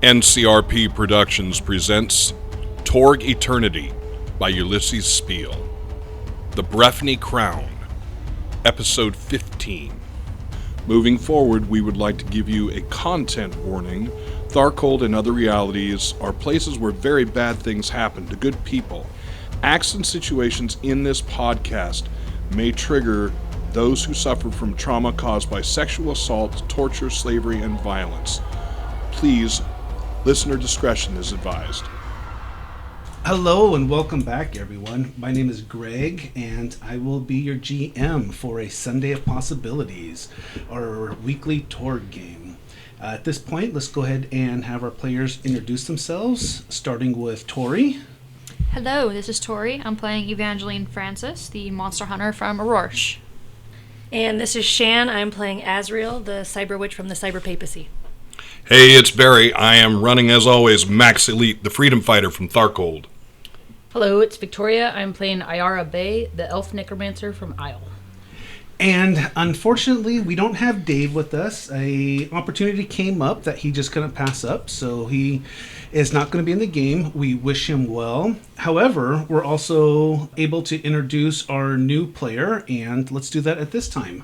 NCRP Productions presents Torg Eternity by Ulisses Spiele. The Breifne Crown, Episode 15. Moving forward, we would like to give you a content warning. Tharcold and other realities are places where very bad things happen to good people. Acts and situations in this podcast may trigger those who suffer from trauma caused by sexual assault, torture, slavery, and violence. Please, listener discretion is advised. Hello and welcome back, everyone. My name is Greg, and I will be your GM for a Sunday of Possibilities, our weekly Torg game. At this point, let's go ahead and have our players introduce themselves, starting with Tori. Hello, this is Tori. I'm playing Evangeline Francis, the monster hunter from Aurora. And this is Shan. I'm playing Azrael, the cyber witch from the cyber papacy. Hey, it's Barry. I am running, as always, Max Elite, the freedom fighter from Tharcold. Hello, it's Victoria. I'm playing Iara Bay, the elf necromancer from Isle. And unfortunately, we don't have Dave with us. An opportunity came up that he just couldn't pass up, so he is not going to be in the game. We wish him well. However, we're also able to introduce our new player, and let's do that at this time.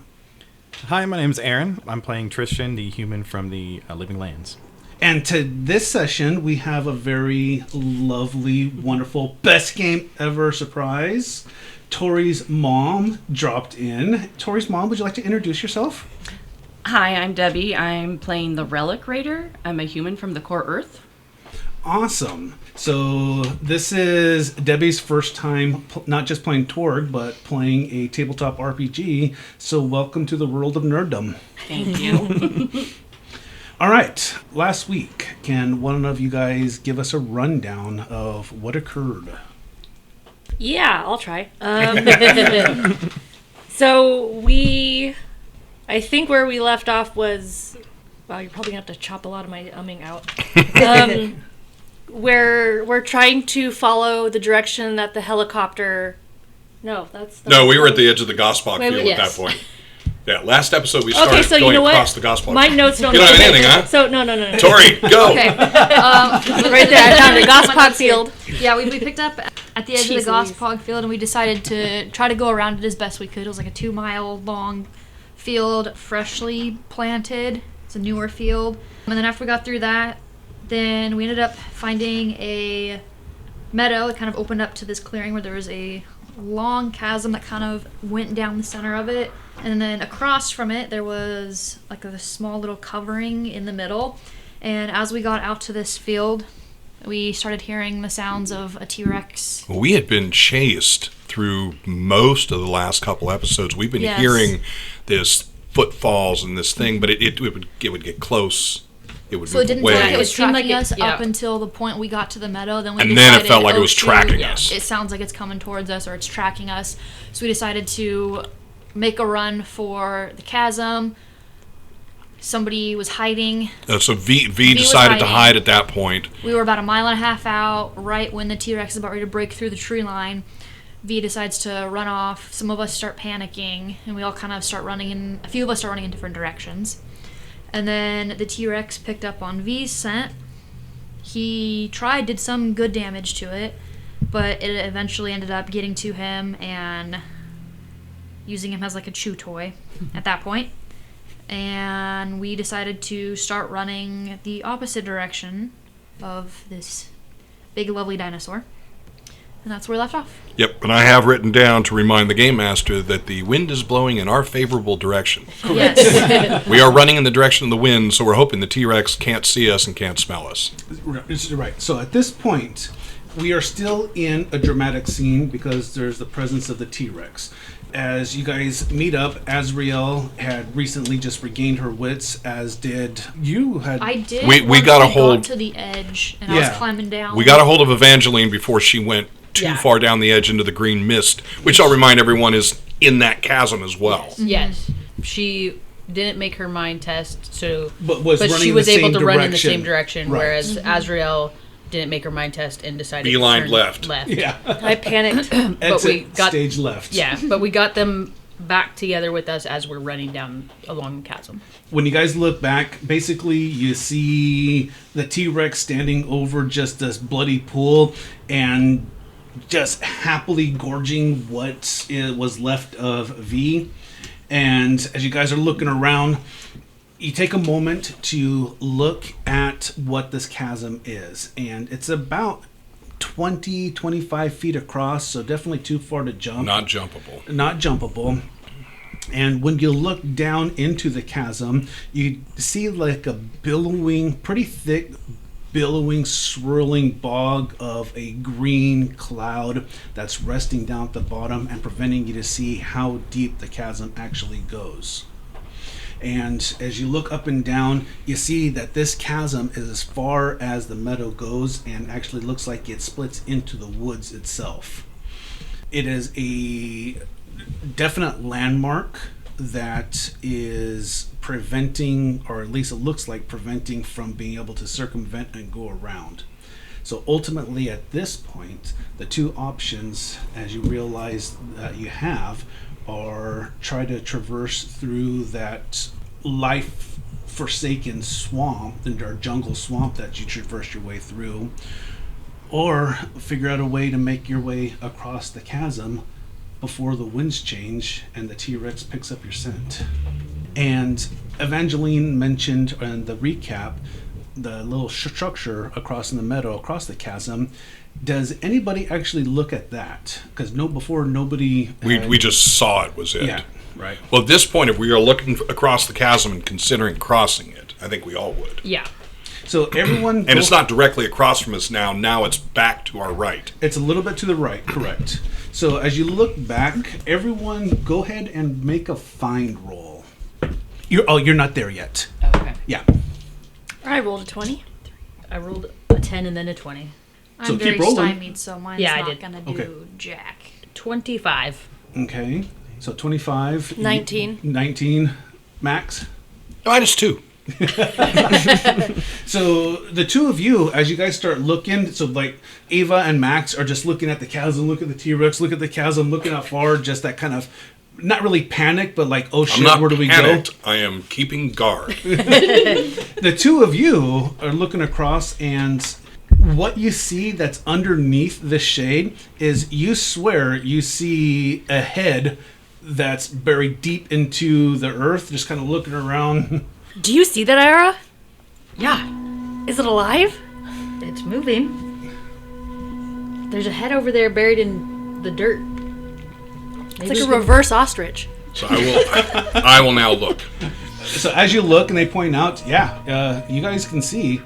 Hi, my name's Aaron. I'm playing Tristan, the human from the Living Lands. And to this session, we have a very lovely, wonderful, best game ever surprise. Tori's mom dropped in. Tori's mom, would you like to introduce yourself? Hi, I'm Debbie. I'm playing the Relic Raider. I'm a human from the Core Earth. Awesome. So this is Debbie's first time not just playing Torg, but playing a tabletop RPG. So welcome to the world of nerddom. Thank you. All right. Last week, can one of you guys give us a rundown of what occurred? Yeah, I'll try. So I think where we left off was, wow, you're probably going to have to chop a lot of my umming out. Where we're trying to follow the direction that the helicopter... No, we were at the edge of the Gospel field at that point. Yeah, last episode we started going across the Gospel. My notes don't... You don't have anything, huh? So, no. Tori, go! Okay. Right there, I found a Gospel field. Yeah, we picked up at the edge of the Gospel field, and we decided to try to go around it as best we could. It was like a 2-mile long field, freshly planted. It's a newer field. And then after we got through that, then we ended up finding a meadow. It kind of opened up to this clearing where there was a long chasm that kind of went down the center of it. And then across from it, there was like a small little covering in the middle. And as we got out to this field, we started hearing the sounds of a T-Rex. We had been chased through most of the last couple episodes. We've been hearing this footfalls and this thing, but it would get close. It would so it didn't way. feel like it was tracking like us up until the point we got to the meadow. Then it felt like it was tracking us. It sounds like it's coming towards us or it's tracking us. So we decided to make a run for the chasm. Somebody was hiding. So V decided to hide at that point. We were about 1.5 miles out, right when the T-Rex is about ready to break through the tree line. V decides to run off. Some of us start panicking, and we all kind of start running a few of us start running in different directions. And then the T-Rex picked up on V's scent. He did some good damage to it, but it eventually ended up getting to him and using him as like a chew toy at that point. And we decided to start running the opposite direction of this big, lovely dinosaur. And that's where we left off. Yep, and I have written down to remind the Game Master that the wind is blowing in our favorable direction. Yes. We are running in the direction of the wind, so we're hoping the T-Rex can't see us and can't smell us. Right. So at this point, we are still in a dramatic scene because there's the presence of the T-Rex. As you guys meet up, Azrael had recently just regained her wits, as did you. I did. We got a hold to the edge, and I was climbing down. We got a hold of Evangeline before she went too far down the edge into the green mist, which I'll remind everyone is in that chasm as well. Yes. She didn't make her mind test, but she was able to run in the same direction, right. Whereas Azrael didn't make her mind test and decided Beeline to turn left. Yeah. I panicked. But we got stage left. Yeah, but we got them back together with us as we're running down along the chasm. When you guys look back, basically you see the T-Rex standing over just this bloody pool and just happily gorging what was left of V. And as you guys are looking around, you take a moment to look at what this chasm is. And it's about 20, 25 feet across, so definitely too far to jump. Not jumpable. Not jumpable. And when you look down into the chasm, you see like a billowing, pretty thick, billowing, swirling bog of a green cloud that's resting down at the bottom and preventing you to see how deep the chasm actually goes. And as you look up and down, you see that this chasm is as far as the meadow goes and actually looks like it splits into the woods itself. It is a definite landmark that is preventing, or at least it looks like preventing, from being able to circumvent and go around. So ultimately at this point, the two options, as you realize that you have, or try to traverse through that life-forsaken swamp, or jungle swamp that you traverse your way through, or figure out a way to make your way across the chasm before the winds change and the T-Rex picks up your scent. And Evangeline mentioned in the recap the little structure across in the meadow, across the chasm. Does anybody actually look at that? Because before nobody... We just saw it was it. Yeah, right. Well, at this point, if we are looking across the chasm and considering crossing it, I think we all would. Yeah. So everyone... And it's not directly across from us now. Now it's back to our right. It's a little bit to the right, correct. So as you look back, everyone go ahead and make a find roll. You're not there yet. Okay. Yeah. I rolled a 20. I rolled a 10 and then a 20. So I'm keep very rolling. stymied, so mine's Yeah, I not did. gonna do Okay. jack. 25. Okay. So 25. 19. 19. Max. -2. So the two of you, as you guys start looking, so like Ava and Max are just looking at the chasm, look at the T-Rex, look at the chasm, looking out far, just that kind of, not really panic, but like, oh I'm shit, not where do we panicked. I am keeping guard. go? The two of you are looking across, and what you see that's underneath the shade is, you swear you see a head that's buried deep into the earth, just kind of looking around. Do you see that, Iara? Yeah. Is it alive? It's moving. There's a head over there buried in the dirt. It's like a reverse ostrich. So I will now look. So as you look and they point out, you guys can see.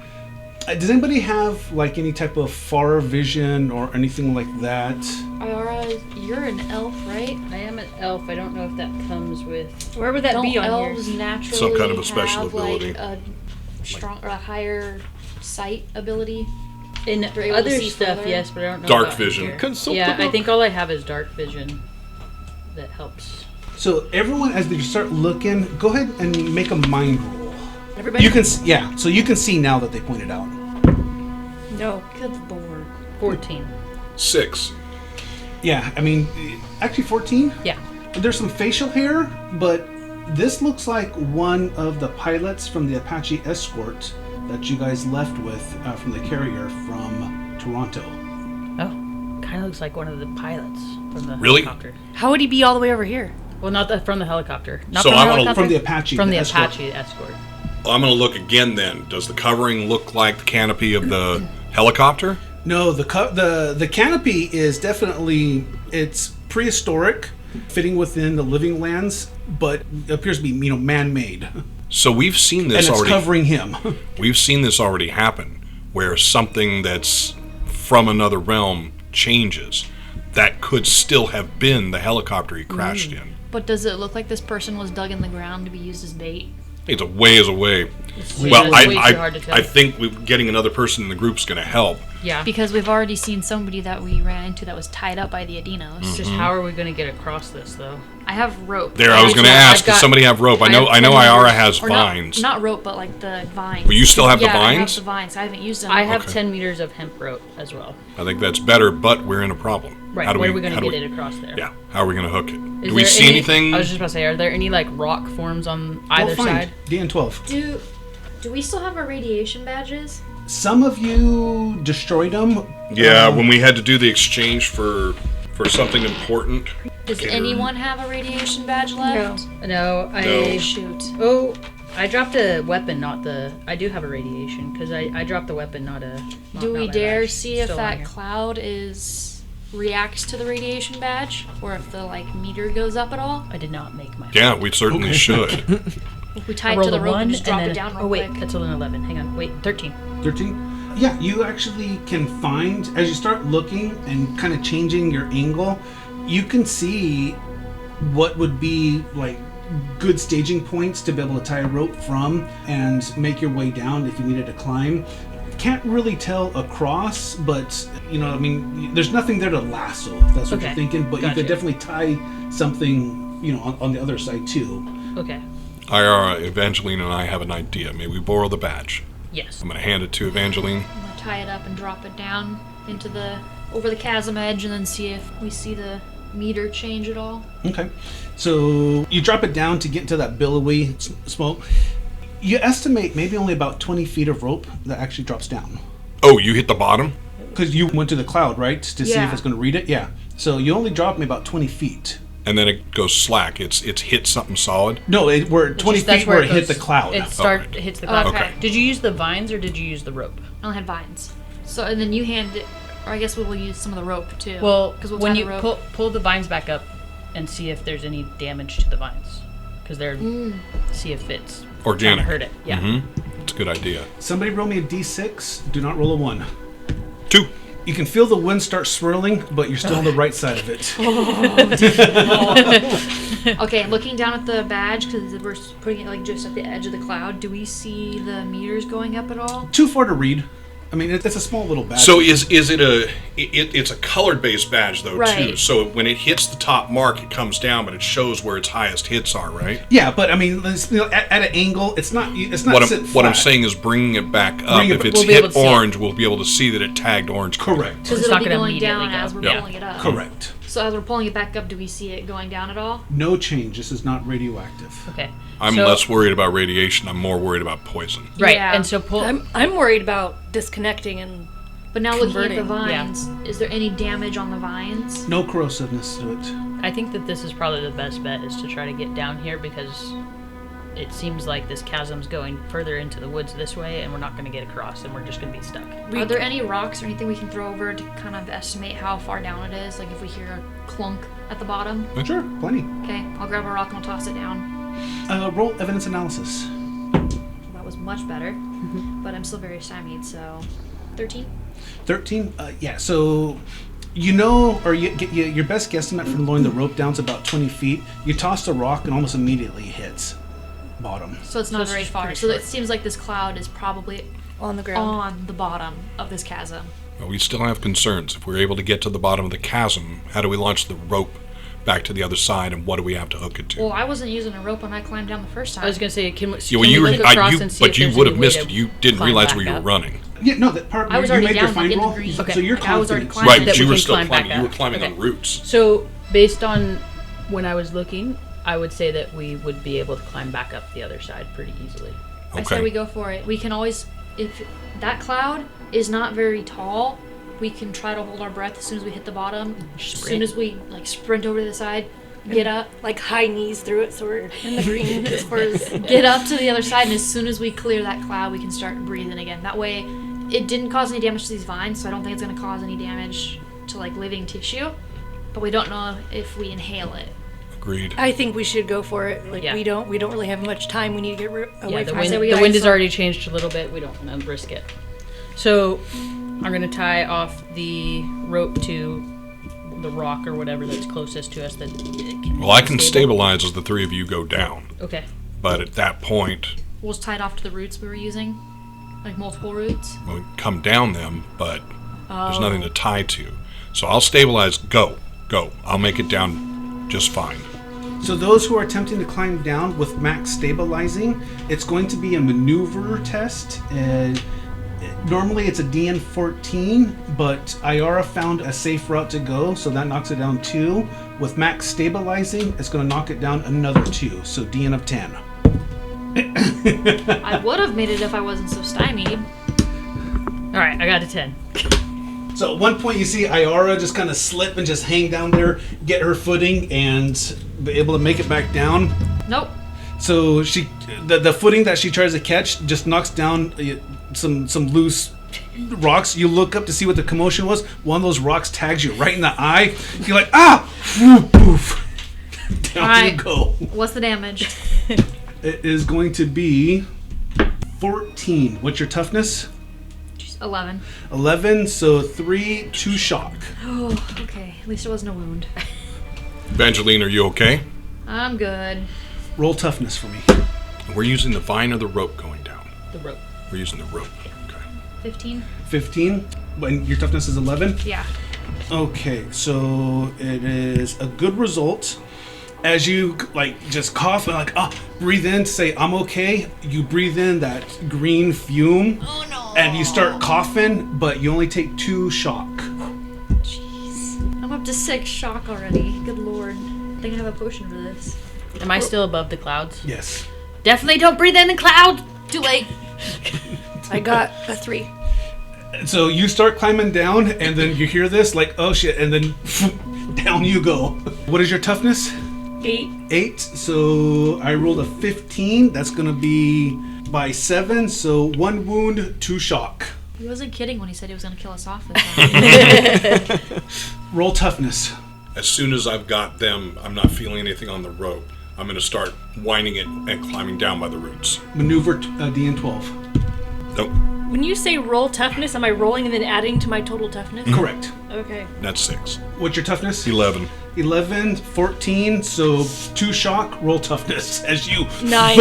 Does anybody have like any type of far vision or anything like that? Iara, you're an elf, right? I am an elf. I don't know if that comes with... Where would that Don't be on elves here? naturally Some kind of a special have, ability. like a strong or a higher sight ability? In They're able to other see stuff, further? yes, but I don't know Dark about in vision. here. Consult Yeah, the I book. think all I have is dark vision. That helps. So everyone, as they start looking, go ahead and make a mind roll. Everybody? You can, so you can see now that they pointed out. No. Good lord. 14. 6. Yeah, I mean, actually 14. Yeah. There's some facial hair, but this looks like one of the pilots from the Apache escort that you guys left with from the carrier from Toronto. Oh, kind of looks like one of the pilots from the Really? helicopter. How would he be all the way over here? Well, not from the helicopter. Not So from I'm the gonna- helicopter. From the Apache. From the escort. Apache escort. I'm going to look again then. Does the covering look like the canopy of the helicopter? No, the canopy is definitely, it's prehistoric, fitting within the living lands, but appears to be man-made, So we've seen and this it's already. covering him. We've seen this already happen, where something that's from another realm changes. That could still have been the helicopter he crashed in. But does it look like this person was dug in the ground to be used as bait? It's a ways away. Way Well, too hard to tell. I think getting another person in the group is going to help. Yeah. Because we've already seen somebody that we ran into that was tied up by the Adinos. Just how are we going to get across this, though? I have rope. There, I was going to ask, does somebody have rope? I know have 10 Iara meters. has Or vines. Not rope, but like the vines. Well, you still have the Yeah, I have vines? the vines. I haven't used them. I have Okay. 10 meters of hemp rope as well. I think that's better, but we're in a problem. Right. How do Where are we going how to do get we- it across there? Yeah, how are we going to hook it? Do we see anything? I was just about to say, are there any like rock forms on either side? DN12. Do we still have our radiation badges? Some of you destroyed them. Yeah, when we had to do the exchange for something important. Does anyone have a radiation badge left? No, No. Shoot. Oh, I dropped a weapon, not the. I do have a radiation because I dropped the weapon, not a. Do we not my dare badge. see if Still on that here. cloud reacts to the radiation badge, or if the meter goes up at all? I did not make my. Yeah, we certainly should. If we tie I it to rolled the a rope 1 and just drop then it down real Oh wait, quick. that's an 11. Hang on, wait, 13. 13? Yeah, you actually can find, as you start looking and kind of changing your angle, you can see what would be like good staging points to be able to tie a rope from and make your way down if you needed to climb. Can't really tell across, but there's nothing there to lasso, if that's what Okay, you're thinking, but you gotcha. could definitely tie something, on the other side too. Okay. Iara, Evangeline, and I have an idea. May we borrow the badge? Yes. I'm going to hand it to Evangeline. I'm gonna tie it up and drop it down over the chasm edge, and then see if we see the meter change at all. Okay. So you drop it down to get into that billowy smoke. You estimate maybe only about 20 feet of rope that actually drops down. Oh, you hit the bottom? Because you went to the cloud, right? To see if Yeah. it's going to read it? Yeah. So you only dropped me about 20 feet. And then it goes slack. It's hit something solid? No, we're 20 That's feet where it hit goes- the cloud. It hits the cloud. Okay. Did you use the vines or did you use the rope? I only had vines. So, and then you hand it, or I guess we will use some of the rope too. Well, because when you pull the vines back up and see if there's any damage to the vines, because they're see if it's trying to Organic. hurt it. Yeah. Mm-hmm. It's a good idea. Somebody roll me a d6. Do not roll a 1. 2. You can feel the wind start swirling, but you're still on the right side of it. Okay, looking down at the badge, because we're putting it just at the edge of the cloud, do we see the meters going up at all? Too far to read. I mean, it's a small little badge. So is it it's a colored-based badge, though, too. Right. So when it hits the top mark, it comes down, but it shows where its highest hits are, right? Yeah, but I mean, at an angle, it's not sit What I'm flat. saying is bringing it back up. Bring it If back- it's we'll be able hit to see it. orange, we'll be able to see that it tagged orange. Correct. Because It's it'll not be gonna going immediately down go. as we're Yeah. pulling it up. Correct. So as we're pulling it back up, do we see it going down at all? No change. This is not radioactive. Okay. I'm So- less worried about radiation. I'm more worried about poison. Right. Yeah. And so pull. I'm worried about disconnecting and But now looking at the Converting, yeah. vines, is there any damage on the vines? No corrosiveness to it. I think that this is probably the best bet is to try to get down here because it seems like this chasm's going further into the woods this way, and we're not going to get across, and we're just going to be stuck. Are there any rocks or anything we can throw over to kind of estimate how far down it is? Like if we hear a clunk at the bottom? Sure, plenty. Okay, I'll grab a rock and I'll toss it down. Roll evidence analysis. That was much better, but I'm still very stymied, so 13? 13? Yeah, so your best guesstimate from lowering the rope down is about 20 feet. You toss the rock and almost immediately hits bottom. So it's not it's very just far. pretty So short. it seems like this cloud is probably on the ground. on the bottom of this chasm. Well, we still have concerns. If we're able to get to the bottom of the chasm, how do we launch the rope back to the other side, and what do we have to hook it to? Well, I wasn't using a rope when I climbed down the first time. I was going to say, can Yeah, well, we you were, look across and see but if you there's would any have way missed to it. You didn't climb realize back where you were up? running. Yeah, no, that part. I was you already made your down, find like, in the roll, green. so Okay. you're Like, I was already confident. climbing. Right, that but you we were can still climb back climbing. You were up. climbing Okay. on roots. So, based on when I was looking, I would say that we would be able to climb back up the other side pretty easily. I say we go for it. We can always, if that cloud is not very tall, we can try to hold our breath as soon as we hit the bottom. As soon as we sprint over to the side, get up, Like high knees through it, so we're in the green as far as get up to the other side, and as soon as we clear that cloud, we can start breathing again. That way, it didn't cause any damage to these vines, so I don't think it's going to cause any damage to living tissue. But we don't know if we inhale it. Agreed. I think we should go for it. Like Yeah. we don't really have much time. We need to get away Yeah, the from wind, say we the got wind has some- already changed a little bit. We don't want to risk it. So, I'm going to tie off the rope to the rock or whatever that's closest to us. That it can Well, I can stable. stabilize as the three of you go down, Okay. but at that point, We'll just tie it off to the roots we were using, like multiple roots. we come down them, but there's nothing Oh. to tie to. So I'll stabilize. Go. I'll make it down just fine. So those who are attempting to climb down with max stabilizing, it's going to be a maneuver test. And Normally it's a DN 14, but Iara found a safe route to go, so that knocks it down 2. With max stabilizing, it's going to knock it down another 2, so DN of 10. I would have made it if I wasn't so stymied. All right, I got a 10. So at one point you see Iara just kind of slip and just hang down there, get her footing, and be able to make it back down. Nope. So the footing that she tries to catch just knocks down some loose rocks. You look up to see what the commotion was. One of those rocks tags you right in the eye. You're like, ah! Poof. Down Alright. you go. What's the damage? It is going to be 14. What's your toughness? 11. 11, so 3, 2 shock. Oh, okay. At least it wasn't a wound. Evangeline, are you okay? I'm good. Roll toughness for me. We're using the vine or the rope going down? The rope. We're using the rope. Okay. 15? 15. And your toughness is 11? Yeah. Okay, so it is a good result. As you just cough and breathe in to say I'm okay, you breathe in that green fume. Oh no. And you start coughing, but you only take 2 shock. Jeez. I'm up to 6 shock already. Good lord. I think I have a potion for this. Am I still above the clouds? Yes. Definitely don't breathe in the clouds. Too late. I got a 3. So you start climbing down, and then you hear this, oh shit, and then down you go. What is your toughness? 8. 8. So I rolled a 15. That's going to be by 7. So 1 wound, 2 shock. He wasn't kidding when he said he was going to kill us off this time. Roll toughness. As soon as I've got them, I'm not feeling anything on the rope. I'm going to start winding it and climbing down by the roots. Maneuver DN 12. Nope. When you say roll toughness, am I rolling and then adding to my total toughness? Correct. Okay. That's 6. What's your toughness? 11. 11, 14, so 2 shock, roll toughness as you... 9.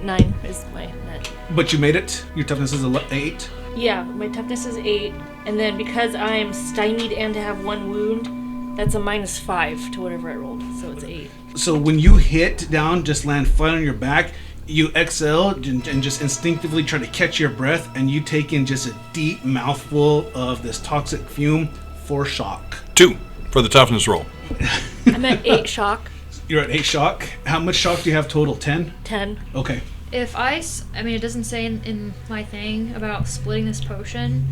9 is my net. But you made it. Your toughness is 8. Yeah, my toughness is 8. And then because I'm stymied and have 1 wound, that's a -5 to whatever I rolled. So it's 8. So when you hit down, just land flat on your back, you exhale and just instinctively try to catch your breath, and you take in just a deep mouthful of this toxic fume for shock. 2 for the toughness roll. I'm at 8 shock. You're at 8 shock. How much shock do you have total? 10? 10. Okay. If I mean, it doesn't say in my thing about splitting this potion,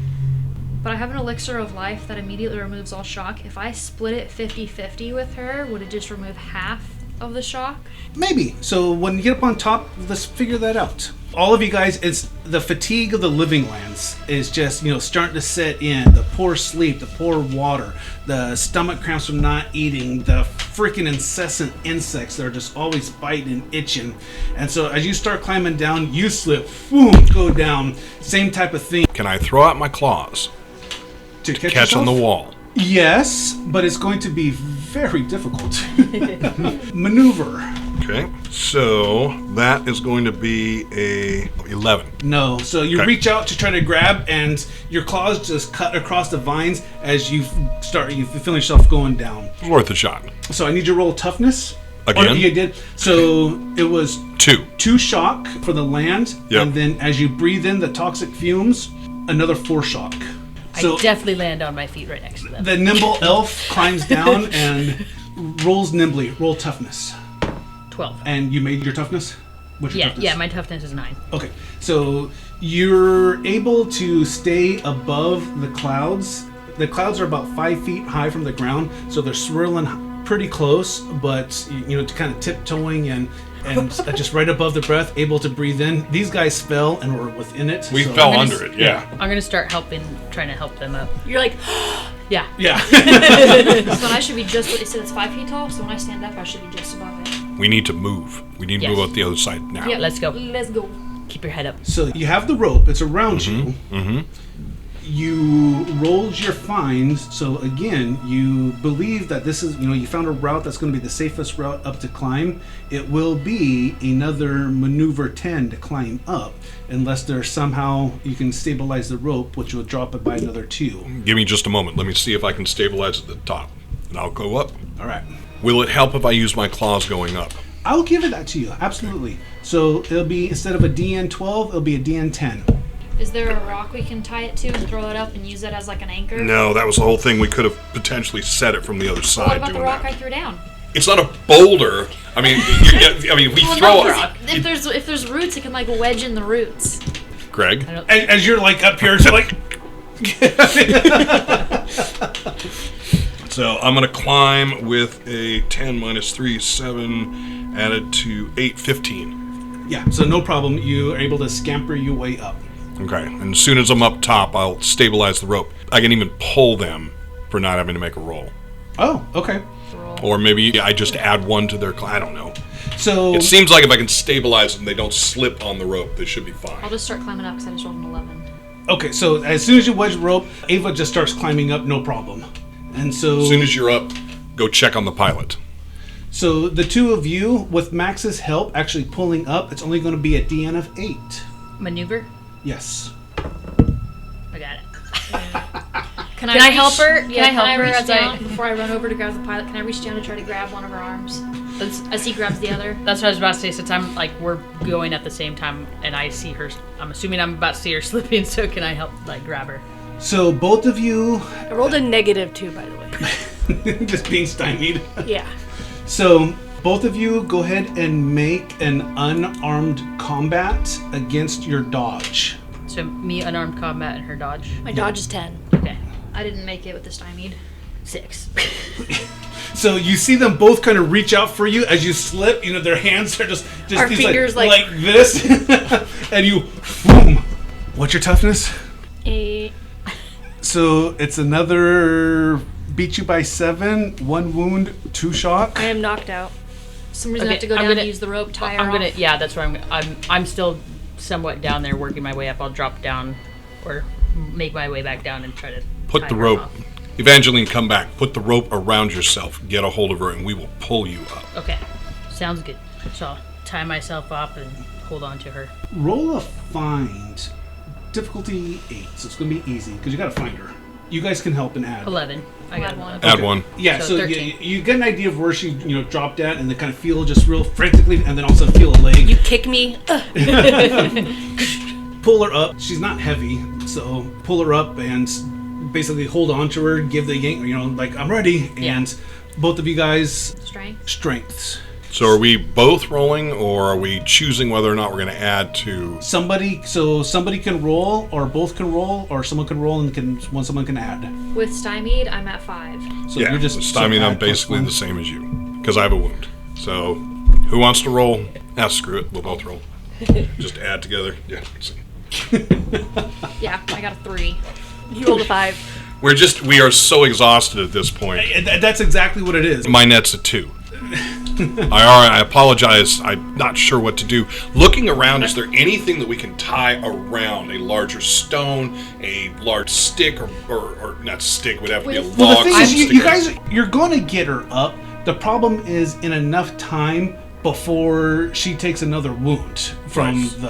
but I have an elixir of life that immediately removes all shock. If I split it 50-50 with her, would it just remove half of the shock? Maybe. So when you get up on top, let's figure that out. All of you guys, it's the fatigue of the living lands is just, starting to set in. The poor sleep, the poor water, the stomach cramps from not eating, the freaking incessant insects that are just always biting and itching. And so as you start climbing down, you slip, boom, go down. Same type of thing. Can I throw out my claws To catch on the wall? Yes, but it's going to be very difficult. Maneuver. Okay, so that is going to be a 11. No, so you Okay. reach out to try to grab, and your claws just cut across the vines as you feel yourself going down. It's worth a shot. So I need you to roll toughness. Again? Or you did. So it was 2. 2 shock for the land, Yep. and then as you breathe in the toxic fumes, another 4 shock. So I definitely land on my feet right next to them. the nimble elf climbs down and rolls nimbly. Roll toughness. 12. And you made your toughness? What's your toughness? Yeah, my toughness is 9. Okay, so you're able to stay above the clouds. The clouds are about 5 feet high from the ground, so they're swirling pretty close, but to kind of tiptoeing and just right above the breath, able to breathe in. These guys fell and were within it. We so- fell under it, yeah. I'm gonna start trying to help them up. You're like, Yeah. Yeah. So then I should be just, it said it's 5 feet tall, so when I stand up, I should be just above it. We need to move. We need to Yes. move out the other side now. Yep. Let's go. Let's go. Keep your head up. So you have the rope. It's around you. Mm-hmm. You rolled your finds. So again, you believe that this is, you found a route that's going to be the safest route up to climb. It will be another maneuver 10 to climb up, unless there's somehow you can stabilize the rope, which will drop it by another 2. Give me just a moment. Let me see if I can stabilize at the top. And I'll go up. All right. Will it help if I use my claws going up? I'll give it that to you. Absolutely. So it'll be, instead of a DN 12, it'll be a DN 10. Is there a rock we can tie it to and throw it up and use it as like an anchor? No, that was the whole thing. We could have potentially set it from the other side. What about the doing rock that. I threw down? It's not a boulder. I mean, we Well, throw no, a... if there's roots, it can like wedge in the roots. Greg? As you're like up here, so like. So I'm going to climb with a 10 minus 3, 7, added to 8, 15. Yeah, so no problem. You are able to scamper your way up. Okay, and as soon as I'm up top, I'll stabilize the rope. I can even pull them for not having to make a roll. Oh, okay. Or maybe I just add one to their... I don't know. So It seems like if I can stabilize them, they don't slip on the rope. They should be fine. I'll just start climbing up because I just rolled an 11. okay, so as soon as you wedge the rope, Ava just starts climbing up, no problem. And so As soon as you're up, go check on the pilot. So the two of you, with Max's help, actually pulling up, it's only going to be a DN of 8. Maneuver? Yes. I got it. Can I help her? Can I help her reach as down before I run over to grab the pilot? Can I reach down to try to grab one of her arms as he grabs the other? That's what I was about to say. Since I'm like we're going at the same time, and I see her, I'm assuming I'm about to see her slipping. So can I help like grab her? So both of you, I rolled a -2, by the way. just being stymied. Yeah. So both of you go ahead and make an unarmed combat against your dodge. So me unarmed combat and her dodge. My dodge is 10. Okay. I didn't make it with the stymied. 6. So you see them both kind of reach out for you as you slip. You know, their hands are just Our these, fingers, like this, and you, boom. What's your toughness? 8. So it's another beat you by 7, 1 wound, 2 shock. I am knocked out. For some reason I Okay, have to go I'm down gonna- and use the rope, tie her off. Yeah, that's where I'm still somewhat down there, working my way up. I'll drop down, or make my way back down and try to Put tie the her rope... off. Evangeline, come back. Put the rope around yourself. Get a hold of her, and we will pull you up. Okay, sounds good. So I'll tie myself up and hold on to her. Roll a find. Difficulty 8, so it's going to be easy because you got to find her. You guys can help and add. 11. I got Add one. one. Add Okay. one. Yeah, So so 13. you get an idea of where she dropped at, and then kind of feel just real frantically, and then also feel a leg. You kick me. Pull her up. She's not heavy, so pull her up and basically hold on to her, give the yank, like I'm ready, and both of you guys Strength. strengths. So are we both rolling, or are we choosing whether or not we're going to add to... Somebody can roll, or both can roll, or someone can roll and someone can add. With stymied, I'm at 5. So Yeah, you're just stymied, I'm add plus basically one. the same as you, because I have a wound. So, who wants to roll? Screw it, we'll both roll. Just add together. Yeah. Yeah, I got a 3. You rolled a 5. We are so exhausted at this point. That's exactly what it is. My net's a 2. I apologize. I'm not sure what to do. Looking around, is there anything that we can tie around? A larger stone, a large stick, or not stick, would have to be a log. Well, the thing is, something you guys, you're going to get her up. The problem is in enough time before she takes another wound from With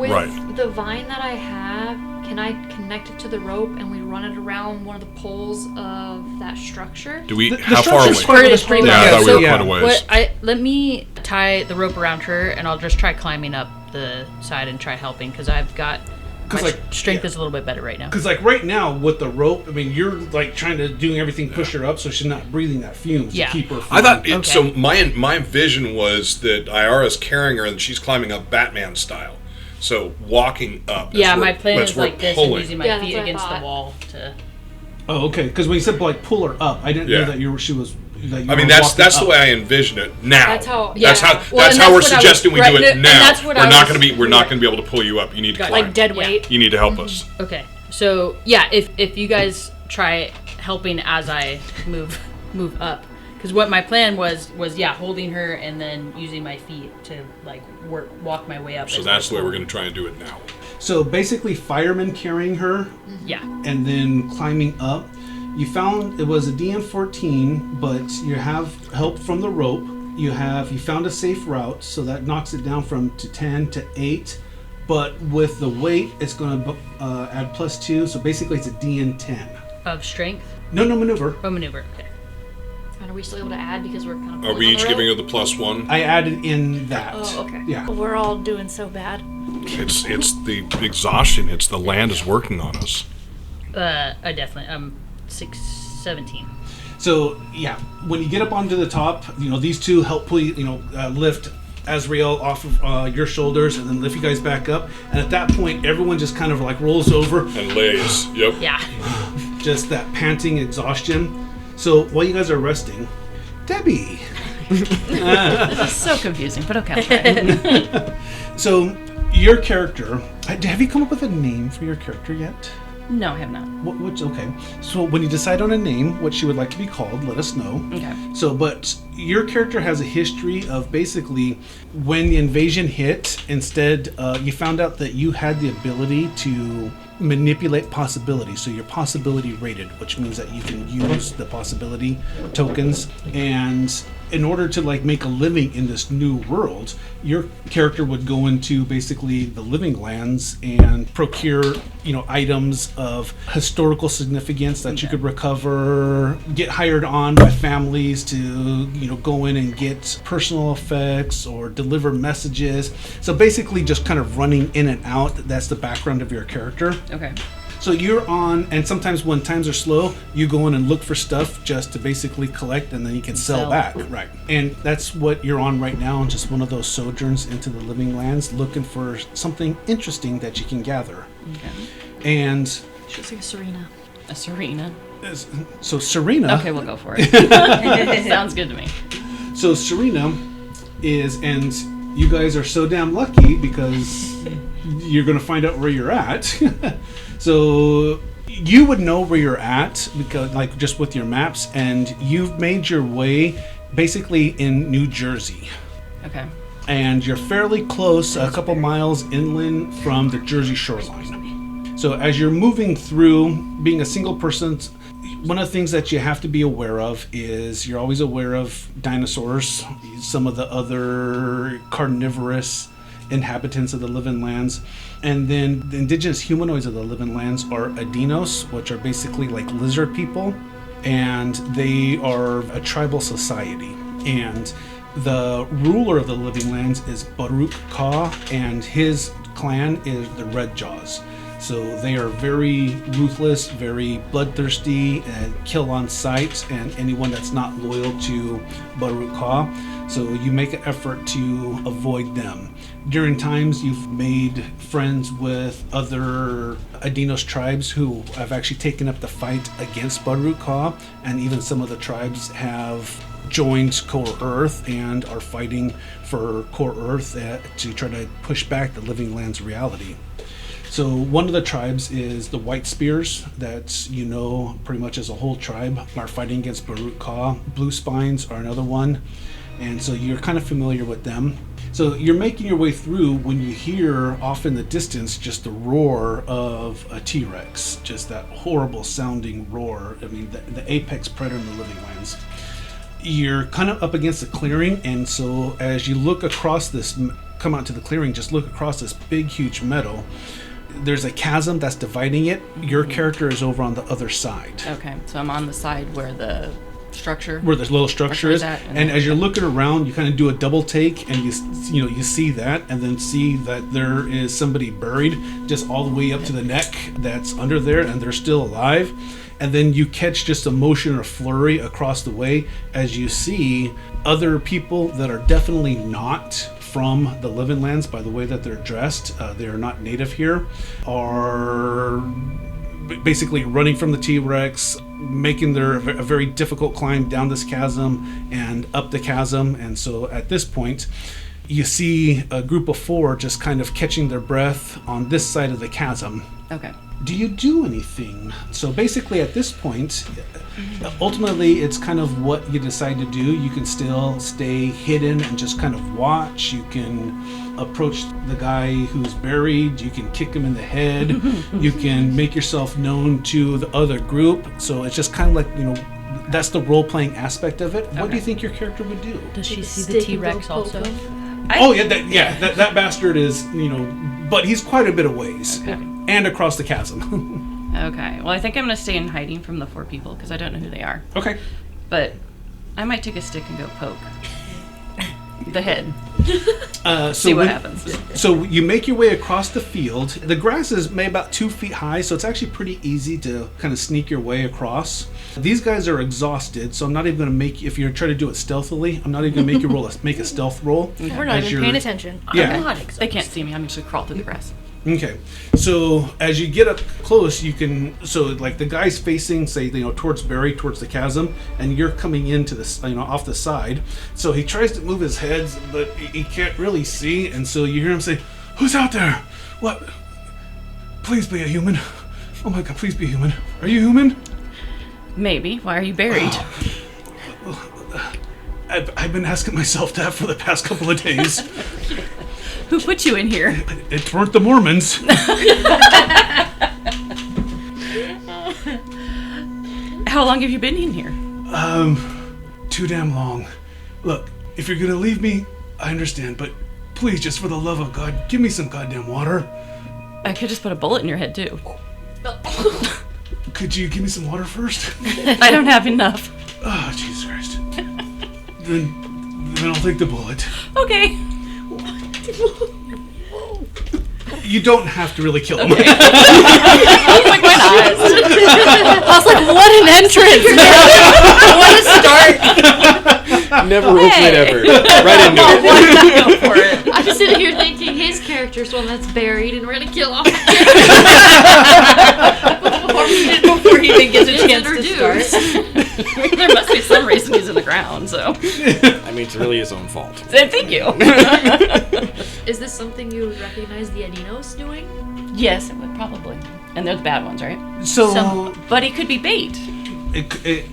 Right. the vine that I have, can I connect it to the rope and we run it around one of the poles of that structure? Do we? The How far away? structure's quite a bit Pretty further. Yeah, I thought we were Yeah. quite a ways. What let me tie the rope around her, and I'll just try climbing up the side and try helping, because I've got my strength is a little bit better right now. Because right now with the rope, I mean, you're like trying to do everything, push her up so she's not breathing that fumes Yeah. to keep her. I thought Okay. so. My vision was that Iara's carrying her and she's climbing up Batman style. So walking up. Yeah, as my we're- plan as is we're like this, and pulling. using my Yeah, that's feet what I against the thought. wall to. Oh, okay. Because when you said like pull her up, I didn't Yeah. know that she was. That you I mean, were that's walking the up. way I envision it now. That's how- That's yeah. how. Well, That's and how we're that's what I was- suggesting we right, do it and now. that's what we're I not was- going to be. We're not going to be able to pull you up. You need to climb. Like dead Yeah. weight. You need to help us. Okay, so yeah, if you guys try helping as I move up, because what my plan was holding her and then using my feet to like walk my way up. So as that's I the way we're pull. going to try and do it now. So basically, firemen carrying her Yeah. and then climbing up. You found it was a DN14, but you have help from the rope. You found a safe route, so that knocks it down to 10 to 8. But with the weight, it's going to add +2. So basically, it's a DN10. Of strength No maneuver. or maneuver. Okay. I And are we still able to add because we're kind of... Are we each giving her the +1? I added in that. Oh, okay. Yeah. We're all doing so bad. It's the exhaustion. It's the land is working on us. I definitely 17. So yeah, when you get up onto the top, these two help pull you, lift Azrael off of your shoulders and then lift you guys back up. And at that point, everyone just kind of like rolls over. And lays. Yep. Yeah. Just that panting exhaustion. So while you guys are resting, Debbie. This is so confusing, but okay, I'll try. So your character, have you come up with a name for your character yet? No, I have not. What's okay? So when you decide on a name, what she would like to be called, let us know. Okay. So, but your character has a history of basically when the invasion hit, instead you found out that you had the ability to manipulate possibility. So you're possibility rated, which means that you can use the possibility tokens, and in order to like make a living in this new world, your character would go into basically the living lands and procure, items of historical significance that you could recover, get hired on by families to, go in and get personal effects or deliver messages. So basically just kind of running in and out. That's the background of your character. Okay. So you're on, and sometimes when times are slow, you go in and look for stuff just to basically collect, and then you can sell back. Right. And that's what you're on right now, just one of those sojourns into the living lands, looking for something interesting that you can gather. Okay. And She looks like a Serena. A Serena. so Serena. Okay, we'll go for it. Sounds good to me. So Serena is, and you guys are so damn lucky because you're going to find out where you're at. So you would know where you're at because, like, just with your maps, and you've made your way basically in New Jersey. Okay. And you're fairly close, a couple miles inland from the Jersey shoreline. So as you're moving through, being a single person, one of the things that you have to be aware of is you're always aware of dinosaurs, some of the other carnivorous inhabitants of the living lands, and then the indigenous humanoids of the living lands are Adinos, which are basically like lizard people, and they are a tribal society, and the ruler of the living lands is Baruch Ka, and his clan is the Red Jaws. So they are very ruthless, very bloodthirsty, and kill on sight, and anyone that's not loyal to Baruch Ka. So you make an effort to avoid them. During times you've made friends with other Adinos tribes who have actually taken up the fight against Baruch Ka, and even some of the tribes have joined Core Earth and are fighting for Core Earth to try to push back the living lands reality. So one of the tribes is the White Spears, that's, pretty much as a whole tribe, are fighting against Baruch Ka. Blue Spines are another one, and so you're kind of familiar with them. So you're making your way through when you hear off in the distance just the roar of a T-Rex, just that horrible sounding roar. I mean, the apex predator in the living lands. You're kind of up against a clearing, and so as you look across this, come out to the clearing, just look across this big, huge meadow. There's a chasm that's dividing it. Your character is over on the other side. Okay, so I'm on the side where the structure, where the little structure is, at, and as you're looking around, you kind of do a double take, and you see that, and then see that there is somebody buried just all the way up to the neck that's under there, and they're still alive. And then you catch just a motion or flurry across the way as you see other people that are definitely not from the living lands by the way that they're dressed. They are not native here, are basically running from the T-Rex, making a very difficult climb down this chasm and up the chasm. And so at this point, you see a group of 4 just kind of catching their breath on this side of the chasm. Okay. Do you do anything? So basically at this point, ultimately it's kind of what you decide to do. You can still stay hidden and just kind of watch. You can approach the guy who's buried. You can kick him in the head. You can make yourself known to the other group. So it's just kind of like, that's the role-playing aspect of it. Okay. What do you think your character would do? Does she see the T-Rex also? That bastard is, but he's quite a bit of ways. Okay. And across the chasm. Okay. Well, I think I'm going to stay in hiding from the 4 people because I don't know who they are. Okay. But I might take a stick and go poke the head. So See what happens. So you make your way across the field. The grass is maybe about 2 feet high, so it's actually pretty easy to kind of sneak your way across. These guys are exhausted, so I'm not even going to make, if you're trying to do it stealthily, I'm not even going to make you make a stealth roll. We're not even paying attention. Yeah. They can't see me. I'm just gonna crawl through the grass. Okay, so as you get up close, you can, so like the guy's facing, say, towards Barry, towards the chasm, and you're coming into this, off the side. So he tries to move his head, but he can't really see, and so you hear him say, "Who's out there? What? Please be a human. Oh my God, please be human. Are you human?" Maybe. Why are you buried? I've been asking myself that for the past couple of days. Who put you in here? It weren't the Mormons. How long have you been in here? Too damn long. Look, if you're gonna leave me, I understand, but please, just for the love of God, give me some goddamn water. I could just put a bullet in your head too. Could you give me some water first? I don't have enough. Oh, Jesus Christ. Then I'll take the bullet. Okay. You don't have to really kill him. Okay. I was like, why not? I was like, what an entrance! What a start! Never hopefully never. Right into it. Why not go for it? I'm just sitting here thinking his character's one that's buried, and we're gonna kill off Before he even gets a chance to introduced. start. There must be some reason he's in the ground, so. I mean, it's really his own fault. Thank you. Is this something you would recognize the Adinos doing? Yes, it would probably. And they're the bad ones, right? So, But he could be bait it,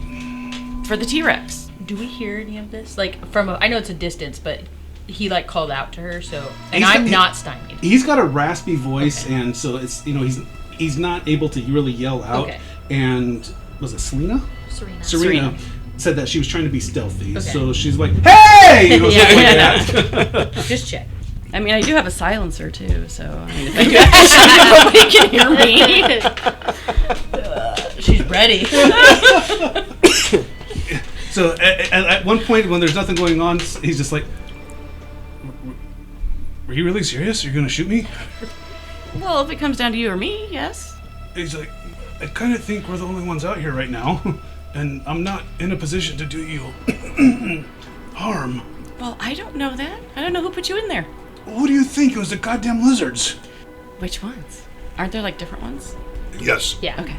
for the T-Rex. Do we hear any of this? Like I know it's a distance, but he like called out to her. So, and He's- I'm he- not stymied. he's got a raspy voice, Okay. and so it's, he's not able to really yell out. Okay. And was it Selena? Serena. Serena said that she was trying to be stealthy, Okay. so she's like, "Hey!" Yeah, something like yeah, that. Just check. I mean, I do have a silencer too, so I mean, if I do actually, nobody can hear me. She's ready. So at one point, when there's nothing going on, he's just like, "Were you really serious? You're gonna shoot me?" Well, if it comes down to you or me, yes. He's like, "I kind of think we're the only ones out here right now, and I'm not in a position to do you harm." Well, I don't know that. I don't know who put you in there. What do you think? It was the goddamn lizards. Which ones? Aren't there like different ones? Yes. Yeah. Okay.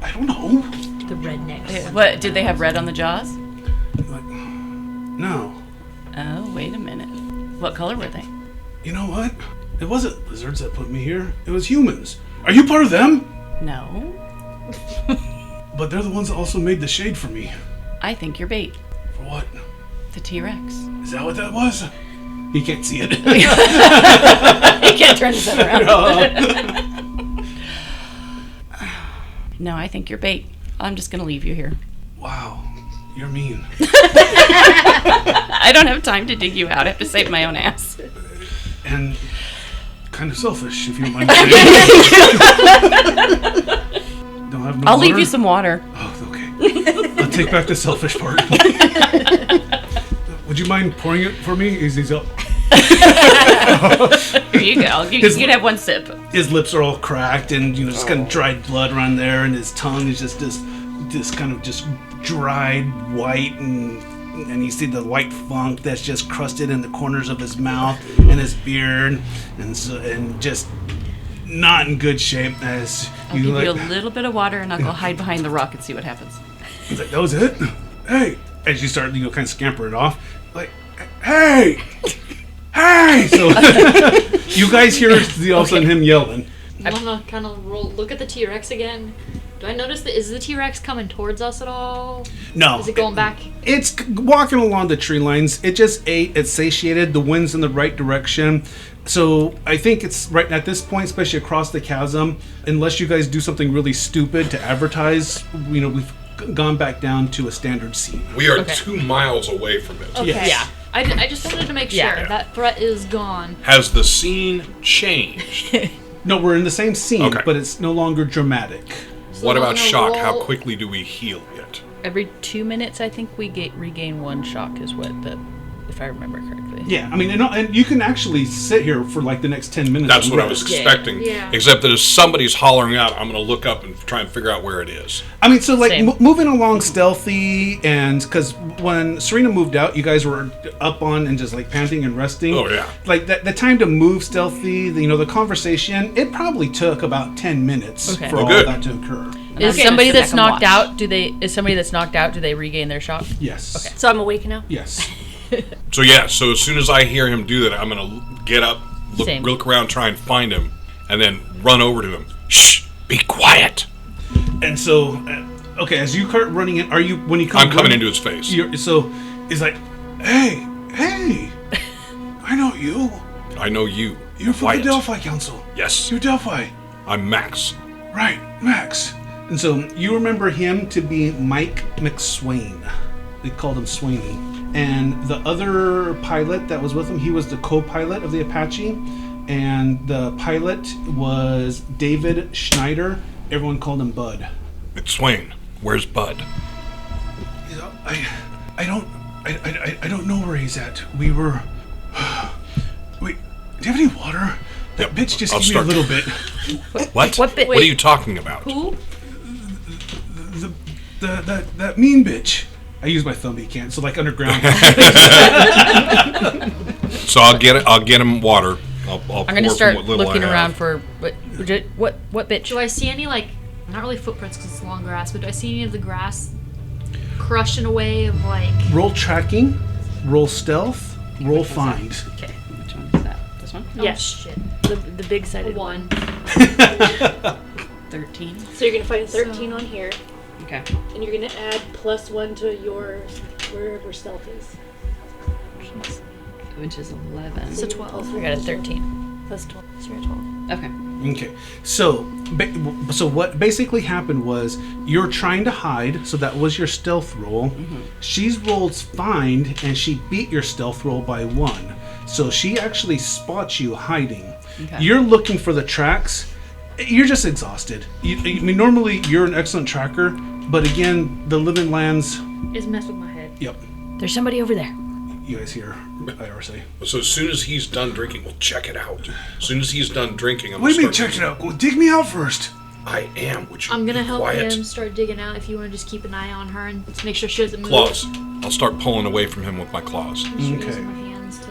I don't know. The rednecks. What, did they have red on the jaws? Like, no. Oh, wait a minute. What color were they? You know what? It wasn't lizards that put me here. It was humans. Are you part of them? No. But they're the ones that also made the shade for me. I think you're bait. For what? The T-Rex. Is that what that was? He can't see it. He can't turn his head around. No, I think you're bait. I'm just gonna leave you here. Wow. You're mean. I don't have time to dig you out. I have to save my own ass. And kind of selfish, if you don't mind saying. Don't have no I'll leave water? you some water. Oh, okay. I'll take back the selfish part. Would you mind pouring it for me? He's up. Here you go. You can have one sip. His lips are all cracked, and just kind of dried blood around there, and his tongue is just this kind of just dried white, and you see the white funk that's just crusted in the corners of his mouth and his beard, and just not in good shape. As I'll give you a little bit of water, and I'll go hide behind the rock and see what happens. He's like, that was it? Hey! As you start, kind of scamper it off, like, hey! Hey! So, you guys hear all of a sudden him yelling. I want to kind of look at the T-Rex again. Do I notice is the T-Rex coming towards us at all? No. Is it going back? It's walking along the tree lines. It just ate. It's satiated. The wind's in the right direction. So I think it's right at this point, especially across the chasm, unless you guys do something really stupid to advertise, we've gone back down to a standard scene. We are Okay. 2 miles away from it. Okay. Yes. Yeah. I just wanted to make sure Yeah. that threat is gone. Has the scene changed? No, we're in the same scene, Okay. but it's no longer dramatic. So What I'm about gonna shock? How roll- quickly do we heal it? every 2 minutes, I think we regain 1 shock is what if I remember correctly. Yeah, I mean, and you can actually sit here for like the next 10 minutes. That's and what I rest. was expecting. Yeah. Except that if somebody's hollering out, I'm going to look up and try and figure out where it is. I mean, so like Same. moving along stealthy, and because when Serena moved out, you guys were up on and just like panting and resting. Oh, yeah. Like the time to move stealthy, the conversation, it probably took about 10 minutes Okay. for Oh, all good. that to occur. Is Okay, somebody sit back that's and knocked watch. out? Is somebody that's knocked out? Do they regain their shock? Yes. Okay. So I'm awake now? Yes. So as soon as I hear him do that, I'm going to get up, Same. look around, try and find him, and then run over to him. Shh! Be quiet! And so, okay, as you start running in, when you come? I'm coming into his face. So, it's like, hey, I know you. I know you. You're from Quiet. the Delphi Council. Yes. You're Delphi. I'm Max. Right, Max. And so you remember him to be Mike McSwain. They called him Swaney. And the other pilot that was with him, he was the co-pilot of the Apache. And the pilot was David Schneider. Everyone called him Bud. McSwain. Where's Bud? You know, I don't know where he's at. We were... Wait, do you have any water? That Yep, bitch just I'll gave me start. a little bit. What? What bit? What are you talking about? Who? That mean bitch. I use my thumb. He can't. So like underground. So I'll get him water. I'll I'm pour gonna from start what little looking I have. around for what bitch? Do I see any, like, not really footprints because it's long grass, but do I see any of the grass crushed in a way of, like... Roll tracking, roll stealth, roll find. Okay, which one is that? This one? Oh, Yes. shit. The big sided one. 13. So you're gonna find 13 on here, Okay. and you're gonna add +1 to your wherever stealth is. Which is 11. So 12. I got a 13. Plus 12. So you're at 12. Okay. Okay. So what basically happened was you're trying to hide, so that was your stealth roll. She's rolled find, and she beat your stealth roll by 1. So she actually spots you hiding. Okay. You're looking for the tracks. You're just exhausted. I mean, normally you're an excellent tracker, but again, the living lands. It's messed with my head. Yep. There's somebody over there. You guys hear Iara say. So as soon as he's done drinking, we'll check it out. As soon as he's done drinking, I'm What do you mean, gonna check it out? Well, dig me out first. I am. Would you I'm gonna be help quiet? him start digging out if you want to just keep an eye on her and just make sure she doesn't move. Claws. I'll start pulling away from him with my claws. Make sure Okay. using my hands to...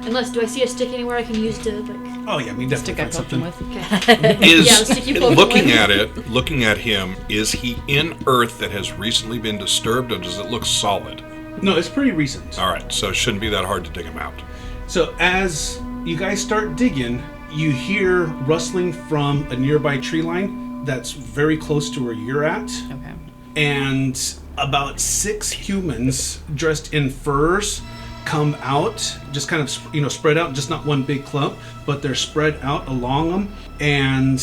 Unless, do I see a stick anywhere I can use to, like... Oh yeah, we Stick definitely I find poked him something. with. Okay. Is Yeah, the stick you poked looking with. at it, looking at him, is he in earth that has recently been disturbed, or does it look solid? No, it's pretty recent. All right, so it shouldn't be that hard to dig him out. So as you guys start digging, you hear rustling from a nearby tree line that's very close to where you're at. Okay. And about 6 humans dressed in furs come out, just kind of spread out, just not one big clump, but they're spread out along them. And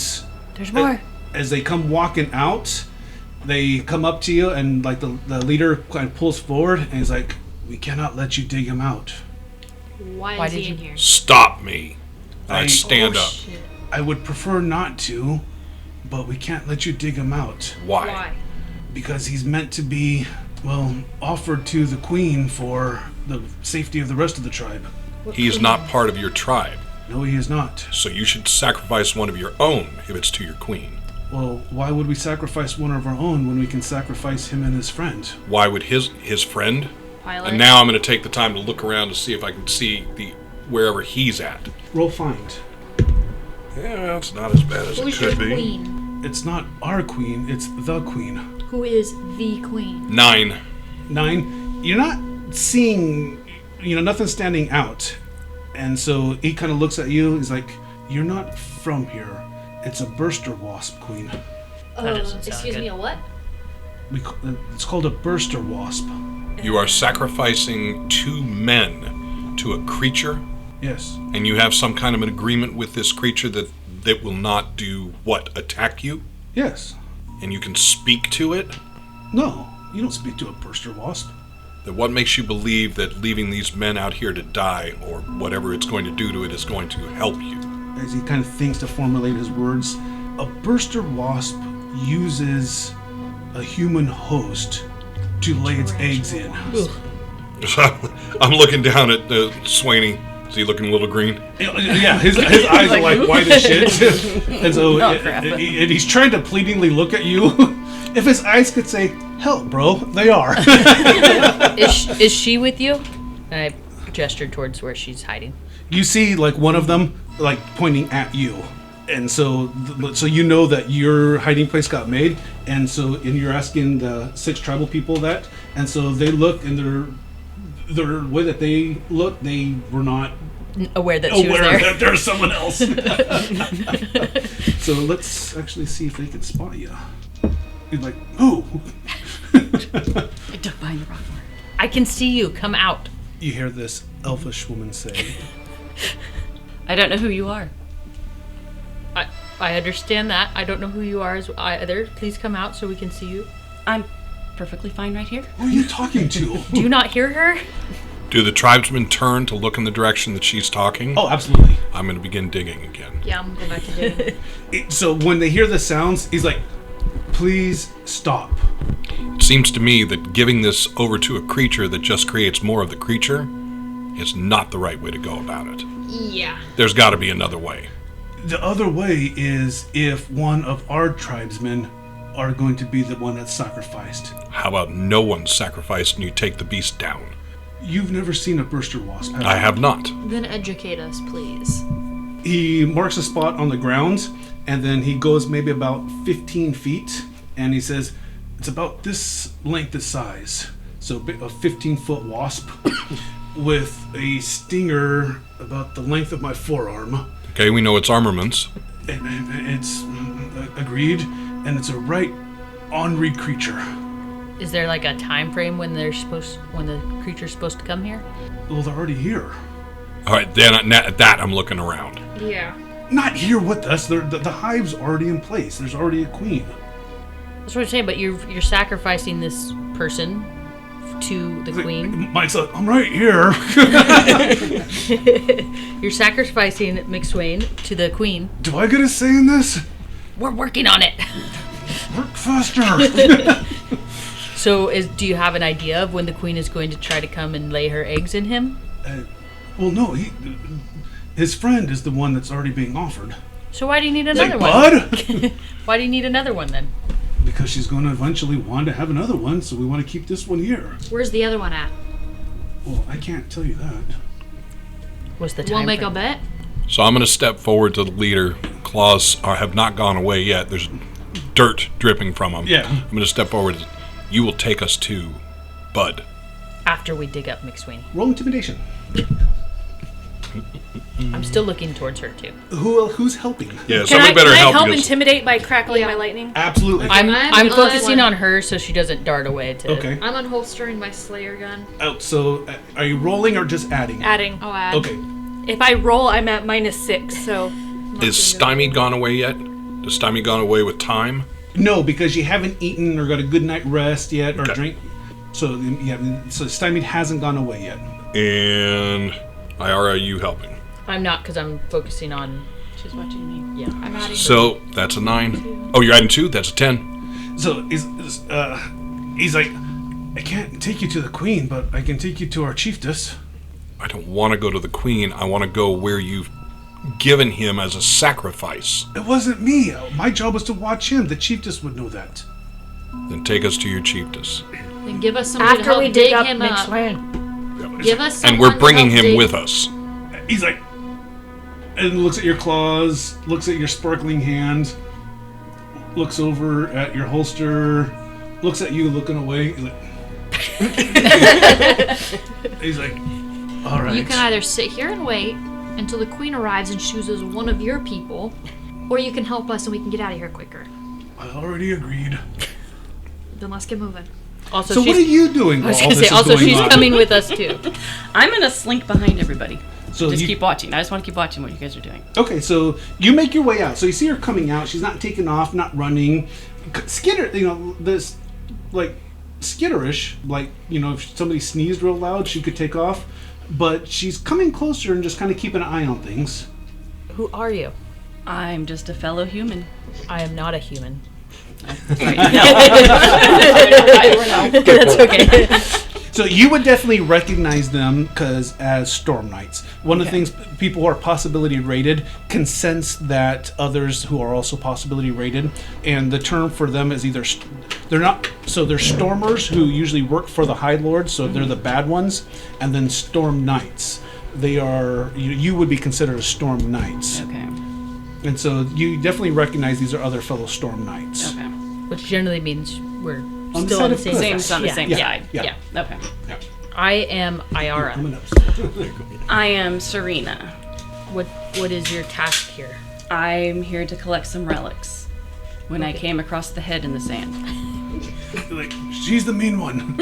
There's more. as they come walking out, they come up to you, and like the leader kind of pulls forward and is like, "We cannot let you dig him out. Why Why is did he in you- here? Stop me! I I- stand Oh, up. shit. I would prefer not to, but we can't let you dig him out Why? because he's meant to be, well, offered to the queen for the safety of the rest of the tribe. He is not part of your tribe, No, he is not. so you should sacrifice one of your own if it's to your queen. Well, why would we sacrifice one of our own when we can sacrifice him and his friend? Why would his friend? Pilot. And now I'm going to take the time to look around to see if I can see wherever he's at. Roll find. Yeah, it's not as bad as it Who's your could be. queen? It's not our queen, it's the queen. Who is the queen? 9. 9. You're not seeing, nothing standing out. And so he kind of looks at you. He's like, "You're not from here. It's a burster wasp, queen. doesn't sound Excuse good. me, a what? It's called a burster wasp." You are sacrificing 2 men to a creature, Yes. and you have some kind of an agreement with this creature that will not do what? Attack you? Yes. And you can speak to it? No, you don't speak to a burster wasp. Then what makes you believe that leaving these men out here to die, or whatever it's going to do to it, is going to help you? As he kind of thinks to formulate his words, a burster wasp uses a human host to lay its eggs in. I'm looking down at Swaney. Is he looking a little green? Yeah, his eyes are like white as shit. And so crap. and he's trying to pleadingly look at you. If his eyes could say, help, bro, they are. Is she with you? And I gestured towards where she's hiding. You see, like, one of them, like, pointing at you. And so you know that your hiding place got made. And you're asking the 6 tribal people that. And so they look, and their way that they look, they were not aware that she was aware there. that there's someone else. So let's actually see if they can spot you. You're like, oh. I duck behind the rock. I can see you. Come out. You hear this elfish woman say, I don't know who you are. I understand that. I don't know who you are either. Please come out so we can see you. I'm perfectly fine right here. who are you talking to? Do you not hear her? Do the tribesmen turn to look in the direction that she's talking? Oh, absolutely. I'm going to begin digging again. Yeah, I'm going back to digging. So when they hear the sounds, he's like, please stop. It seems to me that giving this over to a creature that just creates more of the creature is not the right way to go about it. Yeah. There's got to be another way. The other way is if one of our tribesmen are going to be the one that's sacrificed. How about no one's sacrificed and you take the beast down? You've never seen a burster wasp, have you? I have not. Then educate us, please. He marks a spot on the ground, and then he goes maybe about 15 feet, and he says, it's about this length of size. So a 15-foot wasp with a stinger about the length of my forearm. Okay, we know it's armaments. And it's agreed, and it's a right ornery creature. Is there like a time frame when the creature's supposed to come here? Well, they're already here. All right, then at that I'm looking around. Yeah. Not here with us. The hive's already in place. There's already a queen. That's what I'm saying, but you're sacrificing this person to the queen. Mike's like, I'm right here. You're sacrificing McSwain to the queen. Do I get a say in this? We're working on it. Work faster. So, do you have an idea of when the queen is going to try to come and lay her eggs in him? Well, no. His friend is the one that's already being offered. So why do you need another one? Bud? Why do you need another one then? Because she's going to eventually want to have another one, so we want to keep this one here. Where's the other one at? Well, I can't tell you that. What's the time? We'll make frame? a bet. So I'm going to step forward to the leader. Claws have not gone away yet. There's dirt dripping from them. Yeah. I'm going to step forward. You will take us to Bud. After we dig up McSwain. Roll intimidation. I'm still looking towards her too. Who's helping? Yeah, Can somebody I better help. help because- intimidate by crackling Yeah. my lightning? Absolutely. I'm focusing on on her so she doesn't dart away to. Okay. I'm unholstering my Slayer gun. So, are you rolling or just adding? Adding. Oh, add. Okay. If I roll, I'm at -6, so... Is Stymied gone away yet? Is Stymied gone away with time? No, because you haven't eaten or got a good night rest yet or Okay. drink. So Stymied hasn't gone away yet. And Iara, are you helping? I'm not because I'm focusing on. She's watching me. Yeah. I'm adding. So that's a 9. Oh, you're adding 2? That's a 10. So he's like, I can't take you to the queen, but I can take you to our chiefess. I don't want to go to the queen. I want to go where you've given him as a sacrifice. It wasn't me. My job was to watch him. The chiefess would know that. Then take us to your chiefess. Then give us somebody to After help we dig dig up him up. McSwain. Give us And someone we're to bringing help him dig- with us. He's like, and looks at your claws, looks at your sparkling hand, looks over at your holster, looks at you looking away. He's like, all right. You can either sit here and wait until the queen arrives and chooses one of your people, or you can help us and we can get out of here quicker. I already agreed. Then let's get moving. Also, So what are you doing? I was while all gonna this say. is Also, going she's on? coming with us too. I'm gonna slink behind everybody. So Just you, keep watching. I just want to keep watching what you guys are doing. Okay, so you make your way out. So you see her coming out. She's not taking off, not running. Skitter, this like skitterish. Like if somebody sneezed real loud, she could take off. But she's coming closer and just kind of keeping an eye on things. Who are you? I'm just a fellow human. I am not a human. Right. No. That's okay. So you would definitely recognize them as Storm Knights. One of the things people who are possibility rated can sense that others who are also possibility rated, and the term for them is either they're Stormers who usually work for the High Lords, so they're the bad ones, and then Storm Knights. They are you would be considered a Storm Knights. Okay. And so you definitely recognize these are other fellow Storm Knights. Okay. Which generally means we're On the still side on the of same good. Same on the same Yeah. side. Yeah. Okay. Yeah. I am Iara. I'm an I am Serena. What is your task here? I'm here to collect some relics. When I came across the head in the sand. like, she's the mean one.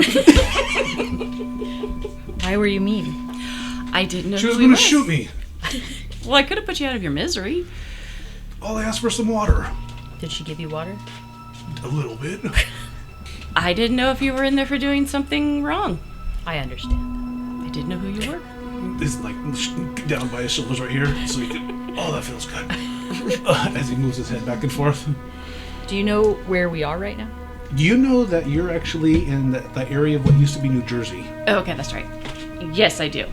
Why were you mean? I didn't know She was who he going to shoot me. Well, I could have put you out of your misery. All I asked for some water. Did she give you water? A little bit. I didn't know if you were in there for doing something wrong. I understand. I didn't know who you were. It's like down by his shoulders right here, so he can. Oh, that feels good. As he moves his head back and forth. Do you know where we are right now? You know that you're actually in the area of what used to be New Jersey. Oh, okay, that's right. Yes, I do.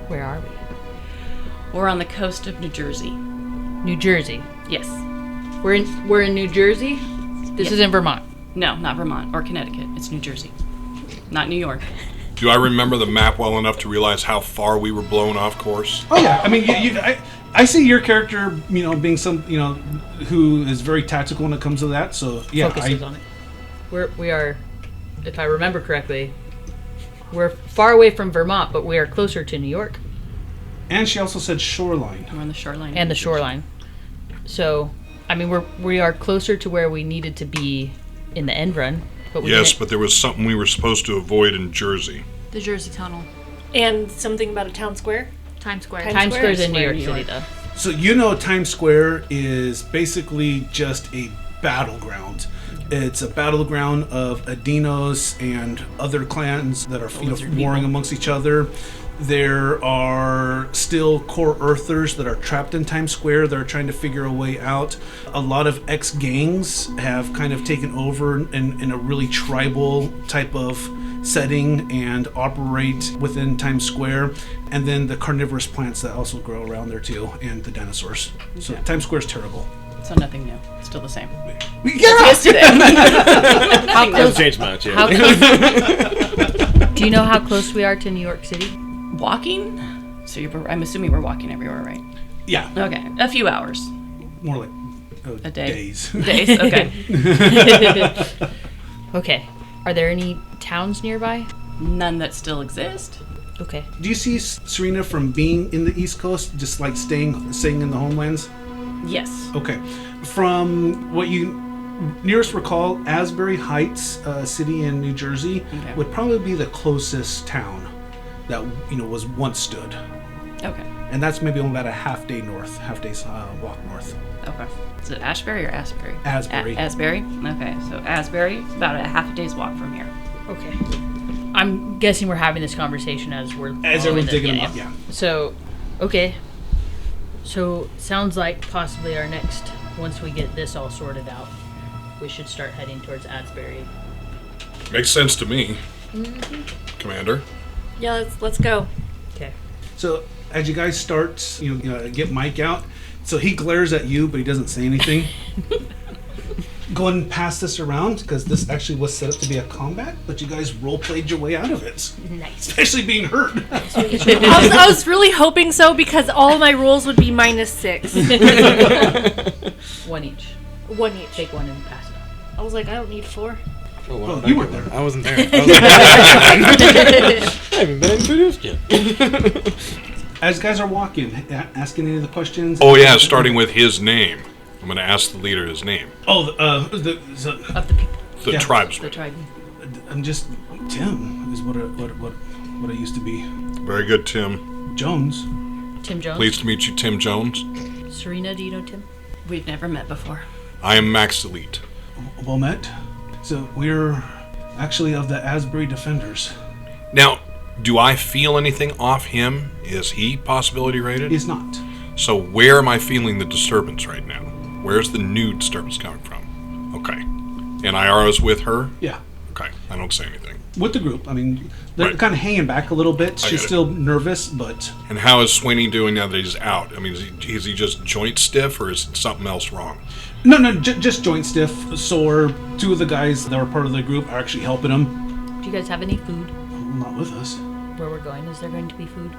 Where are we? We're on the coast of New Jersey. New Jersey. Yes. We're in New Jersey. This is in Vermont. No, not Vermont or Connecticut. It's New Jersey. Not New York. Do I remember the map well enough to realize how far we were blown off course? Oh yeah, I mean, I see your character, being some, who is very tactical when it comes to that. So yeah, Focuses on it. We are, if I remember correctly, we're far away from Vermont, but we are closer to New York. And she also said shoreline. We're on the shoreline. And the shoreline. So, I mean, we are closer to where we needed to be in the end run. But we Yes, didn't. but there was something we were supposed to avoid in Jersey. The Jersey Tunnel. And something about a town square. Times Square. Times Times Square's in New Square, York New City, York. though. So Times Square is basically just a battleground. It's a battleground of Adinos and other clans that are warring amongst each other. There are still core Earthers that are trapped in Times Square. They're trying to figure a way out. A lot of ex-gangs have kind of taken over in a really tribal type of setting and operate within Times Square. And then the carnivorous plants that also grow around there too, and the dinosaurs. So Okay. Times Square is terrible. So nothing new. Still the same. Yeah! Yesterday. How Hasn't close? changed much, yeah. How close? Do you know how close we are to New York City? Walking? So I'm assuming we're walking everywhere, right? Yeah, Okay. A few hours. more like A day? days. Days? Okay. Okay. Are there any towns nearby? None that still exist. Okay. Do you see Serena from being in the East Coast, just like staying in the homelands? Yes. Okay. From what you nearest recall, Asbury Heights, city in New Jersey, Okay. would probably be the closest town that was once stood, Okay. and that's maybe only about a half day's walk north. Okay. Is it Ashbury or Asbury? Asbury. Asbury? Okay. So Asbury, about a half a day's walk from here. Okay. I'm guessing we're having this conversation as we're As following everyone's the- digging them up, yeah. So, okay. So, sounds like possibly our next, once we get this all sorted out, we should start heading towards Asbury. Makes sense to me, Commander. Yeah, let's go. Okay. So as you guys start, get Mike out. So he glares at you, but he doesn't say anything. Go ahead and pass this around, because this actually was set up to be a combat, but you guys role-played your way out of it. Nice. Especially being hurt. I was really hoping so, because all my rolls would be -6. One each. One each. Take one and pass it on. I was like, I don't need 4. Oh, Well, wow, you weren't there. I wasn't there. I haven't been introduced yet. As you guys are walking, asking any of the questions. Oh yeah, starting with his name. I'm going to ask the leader his name. Oh, Of the people. The Yeah. The tribesman. tribe. I'm just Tim is what I used to be. Very good, Tim. Jones. Tim Jones. Pleased to meet you, Tim Jones. Serena, do you know Tim? We've never met before. I am Max Elite. Well met. So we're actually of the Asbury Defenders. Now, do I feel anything off him? Is he possibility rated? He's not. So where am I feeling the disturbance right now? Where's the new disturbance coming from? Okay. And Iara's with her? Yeah. Okay, I don't say anything. With the group. I mean, they're Right. kind of hanging back a little bit. I She's get it. still nervous, but And how is Sweeney doing now that he's out? I mean, is he just joint stiff, or is something else wrong? no, just joint stiff, sore. Two of the guys that are part of the group are actually helping him. Do you guys have any food Not with us. where we're going? Is there going to be food?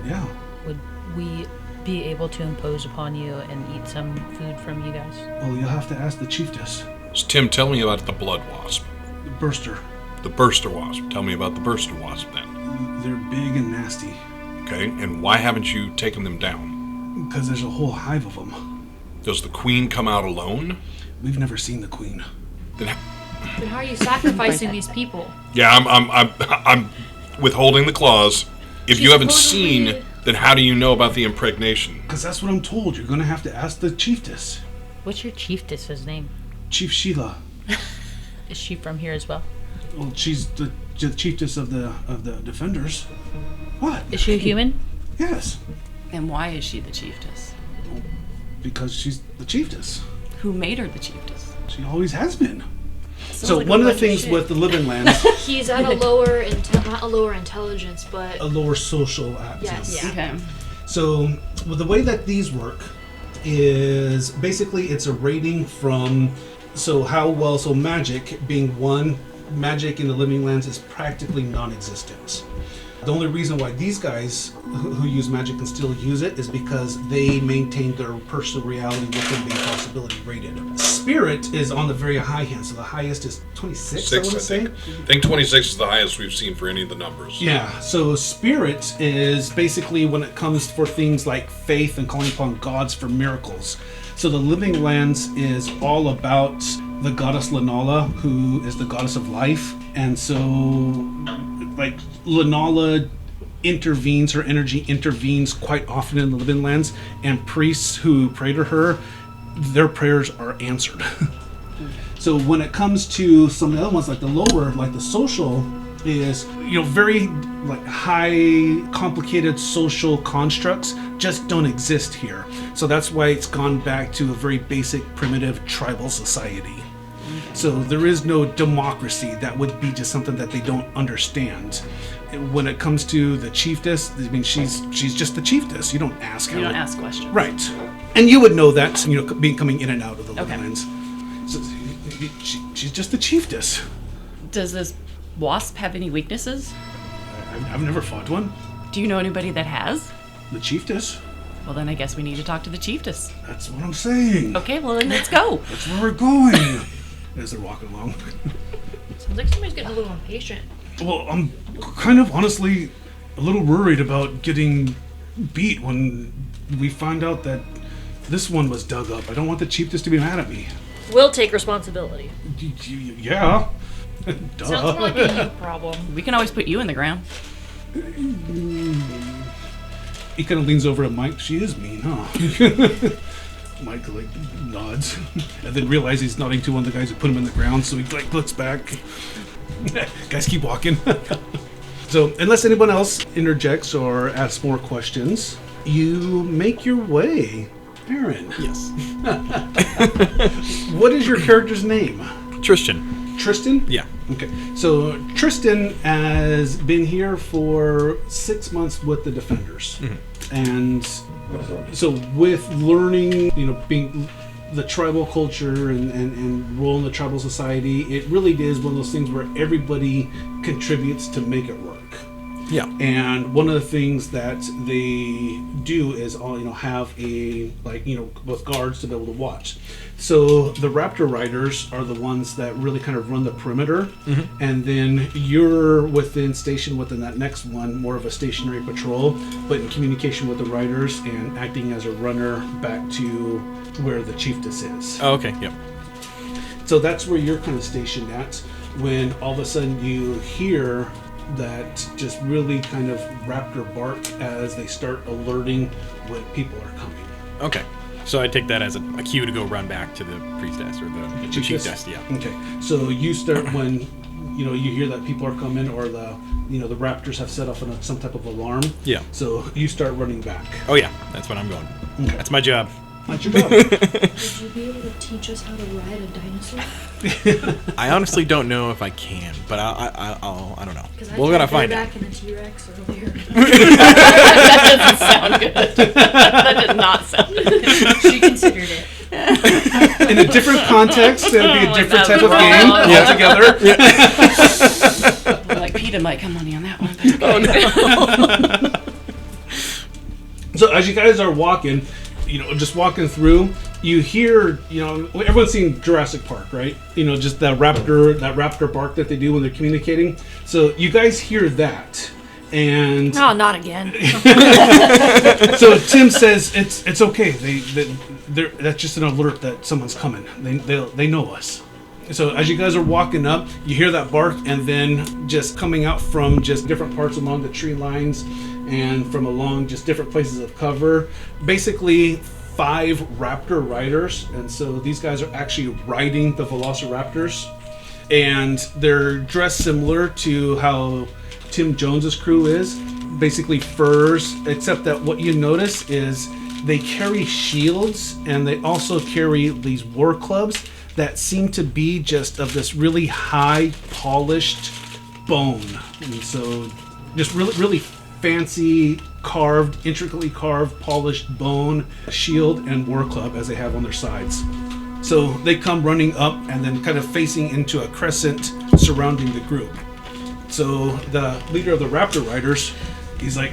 Yeah. Would we be able to impose upon you and eat some food from you guys? Well, you'll have to ask the chiefess. So, Tim, tell me about the blood wasp. The burster. The burster wasp. Tell me about the burster wasp then. They're big and nasty. Okay, and why haven't you taken them down? Because there's a whole hive of them. Does the queen come out alone? We've never seen the queen. Then, Then how are you sacrificing these people? yeah, I'm withholding the clause. If She's you haven't supposedly- seen, then how do you know about the impregnation? Because that's what I'm told. You're going to have to ask the chiefess. What's your chiefess's name? Chief Sheila. Is she from here as well? Well, she's the chiefess of the defenders. What? Is she a human? Yes. And why is she the chiefess? Because she's the chiefess. Who made her the chiefess? She always has been. Sounds So like a one of the bunch things shit. with the living lands, He's at a lower, not a lower intelligence, but a lower social active. yes. Okay. So well, the way that these work is basically it's a rating from so magic being one, magic in the living lands is practically non-existent. The only reason why these guys who use magic can still use it is because they maintain their personal reality within being possibility rated. Spirit is on the very high end, so the highest is 26, I want to say. I think 26 is the highest we've seen for any of the numbers. Yeah, so spirit is basically when it comes for things like faith and calling upon gods for miracles. So the living lands is all about the goddess Lenala, who is the goddess of life. And so, like, Lenala intervenes, her energy intervenes quite often in the living lands, and priests who pray to her, their prayers are answered. So when it comes to some of the other ones, like the lower, like the social, is very like high complicated social constructs just don't exist here. So that's why it's gone back to a very basic primitive tribal society. So there is no democracy. That would be just something that they don't understand. When it comes to the chiefess, I mean she's just the chiefess. You don't ask her. You don't ask questions. Right. And you would know that, being coming in and out of the Okay. lands. So she's just the chiefess. Does this wasp have any weaknesses? I've never fought one. Do you know anybody that has? The chiefess. Well, then I guess we need to talk to the chiefess. That's what I'm saying. Okay, well then let's go. That's where we're going. As they're walking along. Sounds like somebody's getting a little impatient. Well, I'm kind of honestly a little worried about getting beat when we find out that this one was dug up. I don't want the chiefess to be mad at me. We'll take responsibility. Yeah. Duh. Sounds more like a you problem. We can always put you in the ground. He kind of leans over at Mike. She is mean, huh? Mike nods, and then realizes he's nodding to one of the guys who put him in the ground. So he looks back. Guys, keep walking. So unless anyone else interjects or asks more questions, you make your way. Aaron, Yes. what is your character's name? Tristan. Tristan? Yeah. Okay. So Tristan has been here for 6 months with the Defenders. And so with learning, being the tribal culture and role in the tribal society, it really is one of those things where everybody contributes to make it work. Yeah. And one of the things that they do is have a with guards to be able to watch. So the Raptor Riders are the ones that really kind of run the perimeter, and then you're stationed within that next one, more of a stationary patrol, but in communication with the riders and acting as a runner back to where the chiefess is. Oh, okay. Yep. So that's where you're kind of stationed at when all of a sudden you hear that just really kind of raptor bark as they start alerting when people are coming. Okay. So I take that as a cue to go run back to the priestess or the chiefess. Yeah. Okay. So you start when you hear that people are coming, or the raptors have set off some type of alarm. Yeah. So you start running back. Oh yeah. That's when I'm going. Okay. That's my job. That's your job. Would you be able to teach us how to ride a dinosaur? I honestly don't know if I can, but I don't know. Because We're gonna find out. back in the T-Rex earlier. That doesn't sound good. That did not sound good. She considered it. In a different context, it would be a different type of wrong. game altogether. Like PETA might come on that one. But okay. So as you guys are walking, just walking through, you hear, everyone's seen Jurassic Park, right? Just that raptor bark that they do when they're communicating. So you guys hear that. And Oh, not again. so Tim says it's okay. That's just an alert that someone's coming. They know us. So as you guys are walking up, you hear that bark, and then just coming out from just different parts along the tree lines and from along just different places of cover, basically 5 raptor riders. And so these guys are actually riding the velociraptors, and they're dressed similar to how Tim Jones's crew is, basically furs, except that what you notice is they carry shields, and they also carry these war clubs that seem to be just of this really high polished bone. And so just really fancy carved, intricately carved, polished bone shield and war club as they have on their sides. So they come running up and then kind of facing into a crescent surrounding the group. So the leader of the Raptor Riders, he's like,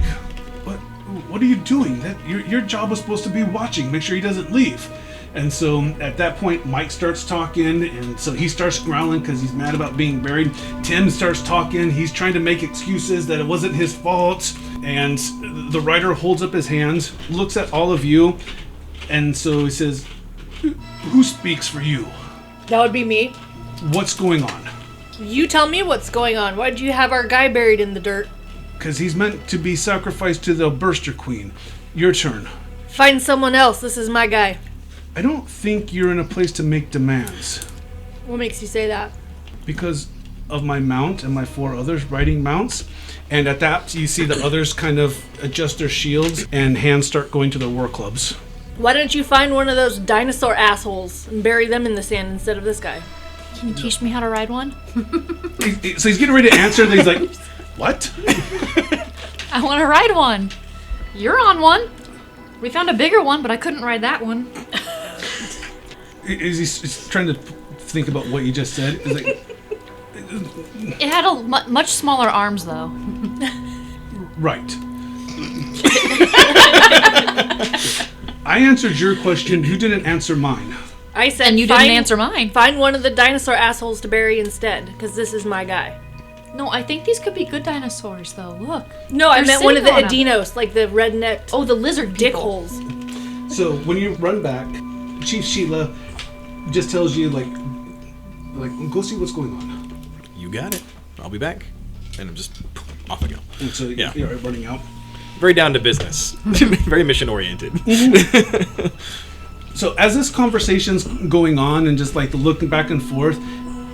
what are you doing? Your job was supposed to be watching, make sure he doesn't leave. And so at that point, Mike starts talking, and so he starts growling because he's mad about being buried. Tim starts talking, he's trying to make excuses that it wasn't his fault. And the rider holds up his hands, looks at all of you, and so he says, who speaks for you? That would be me. What's going on? You tell me what's going on. Why did you have our guy buried in the dirt? Because he's meant to be sacrificed to the Burster Queen. Your turn. Find someone else. This is my guy. I don't think you're in a place to make demands. What makes you say that? Because of my mount and my 4 others riding mounts. And at that, you see the others kind of adjust their shields and hands start going to their war clubs. Why don't you find one of those dinosaur assholes and bury them in the sand instead of this guy? Can you teach me how to ride one? So he's getting ready to answer, and he's like, what? I want to ride one. You're on one. We found a bigger one, but I couldn't ride that one. He's trying to think about what you just said. He's like, It had much smaller arms, though. right. I answered your question. You didn't answer mine. I said And you didn't answer mine. Find one of the dinosaur assholes to bury instead, because this is my guy. No, I think these could be good dinosaurs, though. Look. No, I They're meant one of the sitting on 'em. Adinos, like the red-necked Oh, the lizard dick people. holes. So when you run back, Chief Sheila just tells you, like, go see what's going on. You got it. I'll be back. And I'm just off I go. And so Yeah. you're running out. Very down to business. Very mission oriented. So as this conversation's going on and just like the looking back and forth,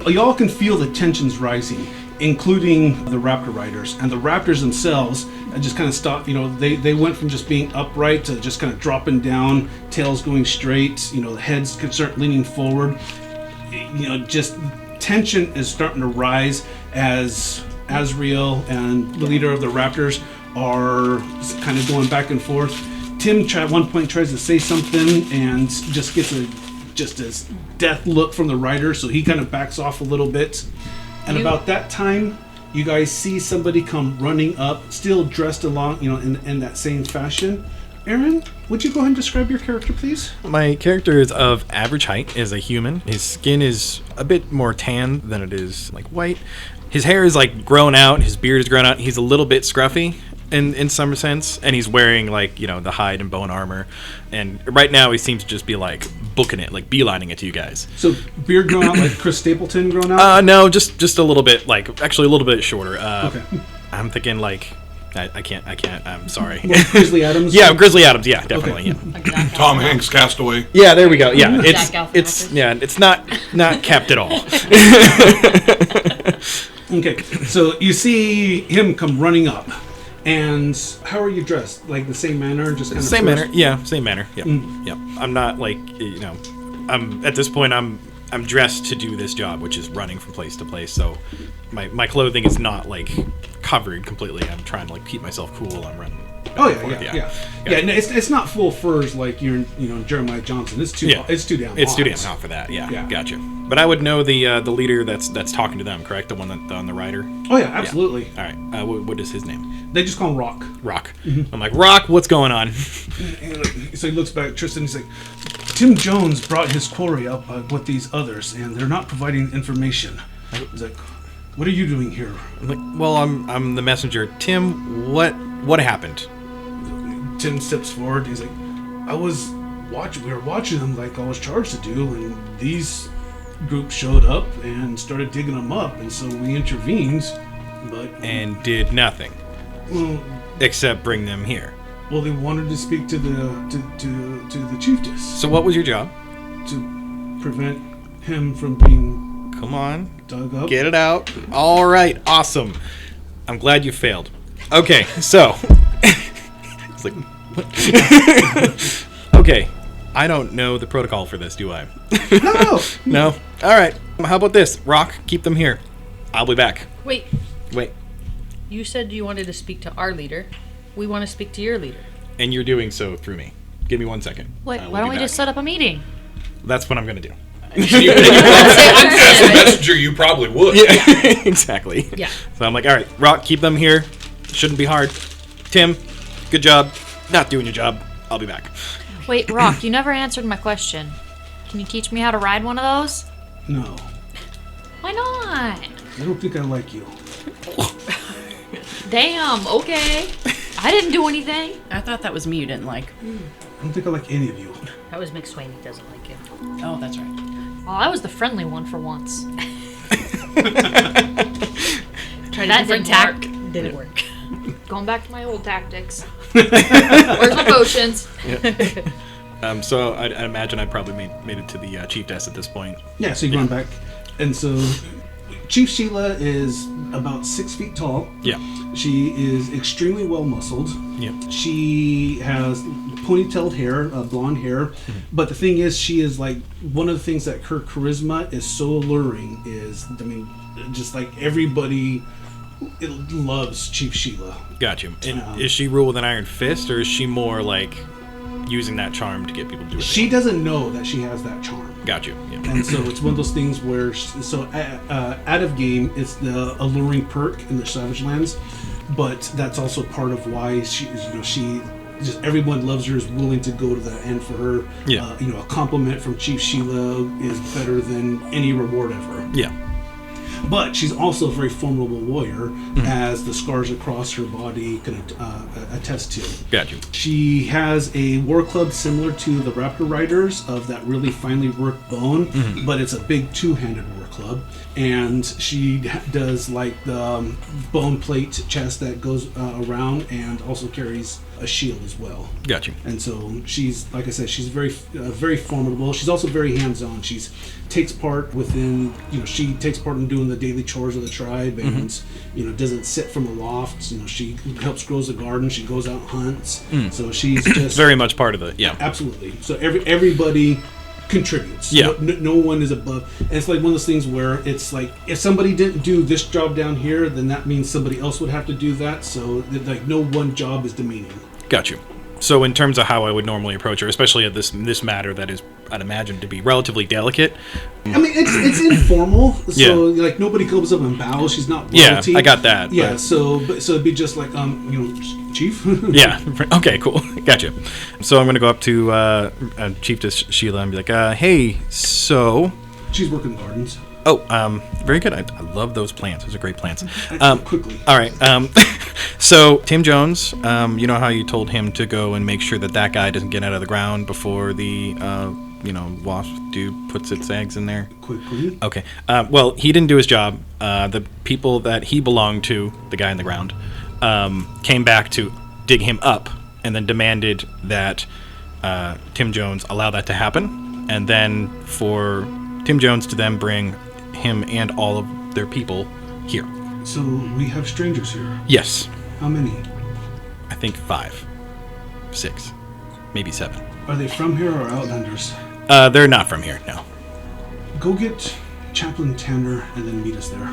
y'all can feel the tensions rising, including the Raptor Riders. And the Raptors themselves just kind of stopped, they went from just being upright to just kind of dropping down, tails going straight, the heads could start leaning forward. Just tension is starting to rise as Azrael and the leader of the Raptors are kind of going back and forth. Tim at one point tries to say something and just gets this death look from the rider, so he kind of backs off a little bit. And about that time, you guys see somebody come running up, still dressed along, in that same fashion. Aaron, would you go ahead and describe your character, please? My character is of average height, is a human. His skin is a bit more tan than it is like white. His hair is like grown out, his beard is grown out. He's a little bit scruffy in some sense, and he's wearing like, the hide and bone armor. And right now he seems to just be like booking it, like beelining it to you guys. So beard grown out like Chris Stapleton grown out? No, just a little bit, actually a little bit shorter. Okay. I'm thinking like I can't. I'm sorry. Like Grizzly Adams? Yeah, Grizzly Adams. Yeah, definitely. Okay. Yeah. Tom Hanks, Castaway. Yeah, there we go. Yeah, it's Galifianakis. not capped at all. Okay, so you see him come running up, And how are you dressed? Like the same manner, just kind of Same manner. Yeah, same manner. Yep. Yep. I'm not like, I'm at this point I'm dressed to do this job, which is running from place to place. So my clothing is not like covered completely. I'm trying to like keep myself cool. I'm running. Oh yeah. No, it's not full furs like you're Jeremiah Johnson. It's too damn hot. It's too damn hot for that. Yeah. Gotcha. But I would know the leader that's talking to them, correct? The one that on the rider. Oh yeah, absolutely. Yeah. All right. What is his name? They just call him Rock. Rock. I'm like, Rock, what's going on? So he looks back at Tristan. He's like, Tim Jones brought his quarry up with these others, and they're not providing information. He's like, what are you doing here? I'm like, well, I'm the messenger. Tim, what happened? Tim steps forward. He's like, we were watching them like I was charged to do, and these groups showed up and started digging them up, and so we intervened, and did nothing. Well, except bring them here. Well, they wanted to speak to the chiefess. So what was your job? To prevent him from being Come on. dug up. Get it out. All right. Awesome. I'm glad you failed. Okay. So. It's like, what? Okay. I don't know the protocol for this, do I? No. No? All right. How about this? Rock, keep them here. I'll be back. Wait. Wait. You said you wanted to speak to our leader. We want to speak to your leader. And you're doing so through me. Give me 1 second. Wait, I will why don't be we back. just set up a meeting? That's what I'm going to do. As a messenger, you probably would. Yeah, exactly. Yeah. So I'm like, all right, Rock, keep them here. Shouldn't be hard. Tim, good job. Not doing your job. I'll be back. Wait, Rock, you never answered my question. Can you teach me how to ride one of those? No. Why not? I don't think I like you. Damn, okay. I didn't do anything. I thought that was me you didn't like. I don't think I like any of you. That was McSwain. He doesn't like him. Oh, that's right. Oh, I was the friendly one for once. Tried That a different didn't tack. work. Didn't work. Going back to my old tactics. Where's my potions? So I imagine I probably made it to the chief desk at this point. Yeah, so you run back. And so Chief Sheila is about 6 feet tall. Yeah. She is extremely well muscled. Yeah. She has ponytailed hair, blonde hair. But the thing is, she is like, one of the things that her charisma is so alluring is, just like everybody loves Chief Sheila. Got you. And is she ruled with an iron fist, or is she more like using that charm to get people to do it? She doesn't know that she has that charm. Got you. Yeah. And so it's one of those things where, out of game, it's the alluring perk in the Savage Lands, but that's also part of why she just everyone loves her, is willing to go to that end for her. Yeah. A compliment from Chief Sheila is better than any reward ever. Yeah. But she's also a very formidable warrior, as the scars across her body can attest to. Got you. She has a war club similar to the Raptor Riders, of that really finely worked bone, but it's a big two-handed war club. And she does like the bone plate chest that goes around, and also carries a shield as well. Got you. And so she's, like I said, she's very formidable. She's also very hands-on. She takes part in doing the daily chores of the tribe, and doesn't sit from aloft. She helps grows the garden. She goes out and hunts. So she's just very much part of it. Yeah. Absolutely. So everybody contributes. Yeah. No one is above. And it's like one of those things where it's like, if somebody didn't do this job down here, then that means somebody else would have to do that. So like no one job is demeaning. Got you. So in terms of how I would normally approach her, especially at this matter that is, I'd imagine, to be relatively delicate. I mean, it's informal. So like nobody comes up and bows. She's not royalty. Yeah, I got that. Yeah. But... So it'd be just like Chief. Yeah. Okay. Cool. Gotcha. So I'm gonna go up to Chiefess Sheila and be like, "Hey, so." She's working gardens. Oh, very good. I love those plants. Those are great plants. Quickly. All right. So Tim Jones, you know how you told him to go and make sure that guy doesn't get out of the ground before the wasp dude puts its eggs in there? Quickly. Okay. Well, he didn't do his job. The people that he belonged to, the guy in the ground, came back to dig him up, and then demanded that Tim Jones allow that to happen, and then for Tim Jones to then bring him and all of their people here. So we have strangers here. Yes. How many? think 5, 6, maybe 7. Are they from here or Outlanders? They're not from here, no. Go get Chaplain Tanner and then meet us there.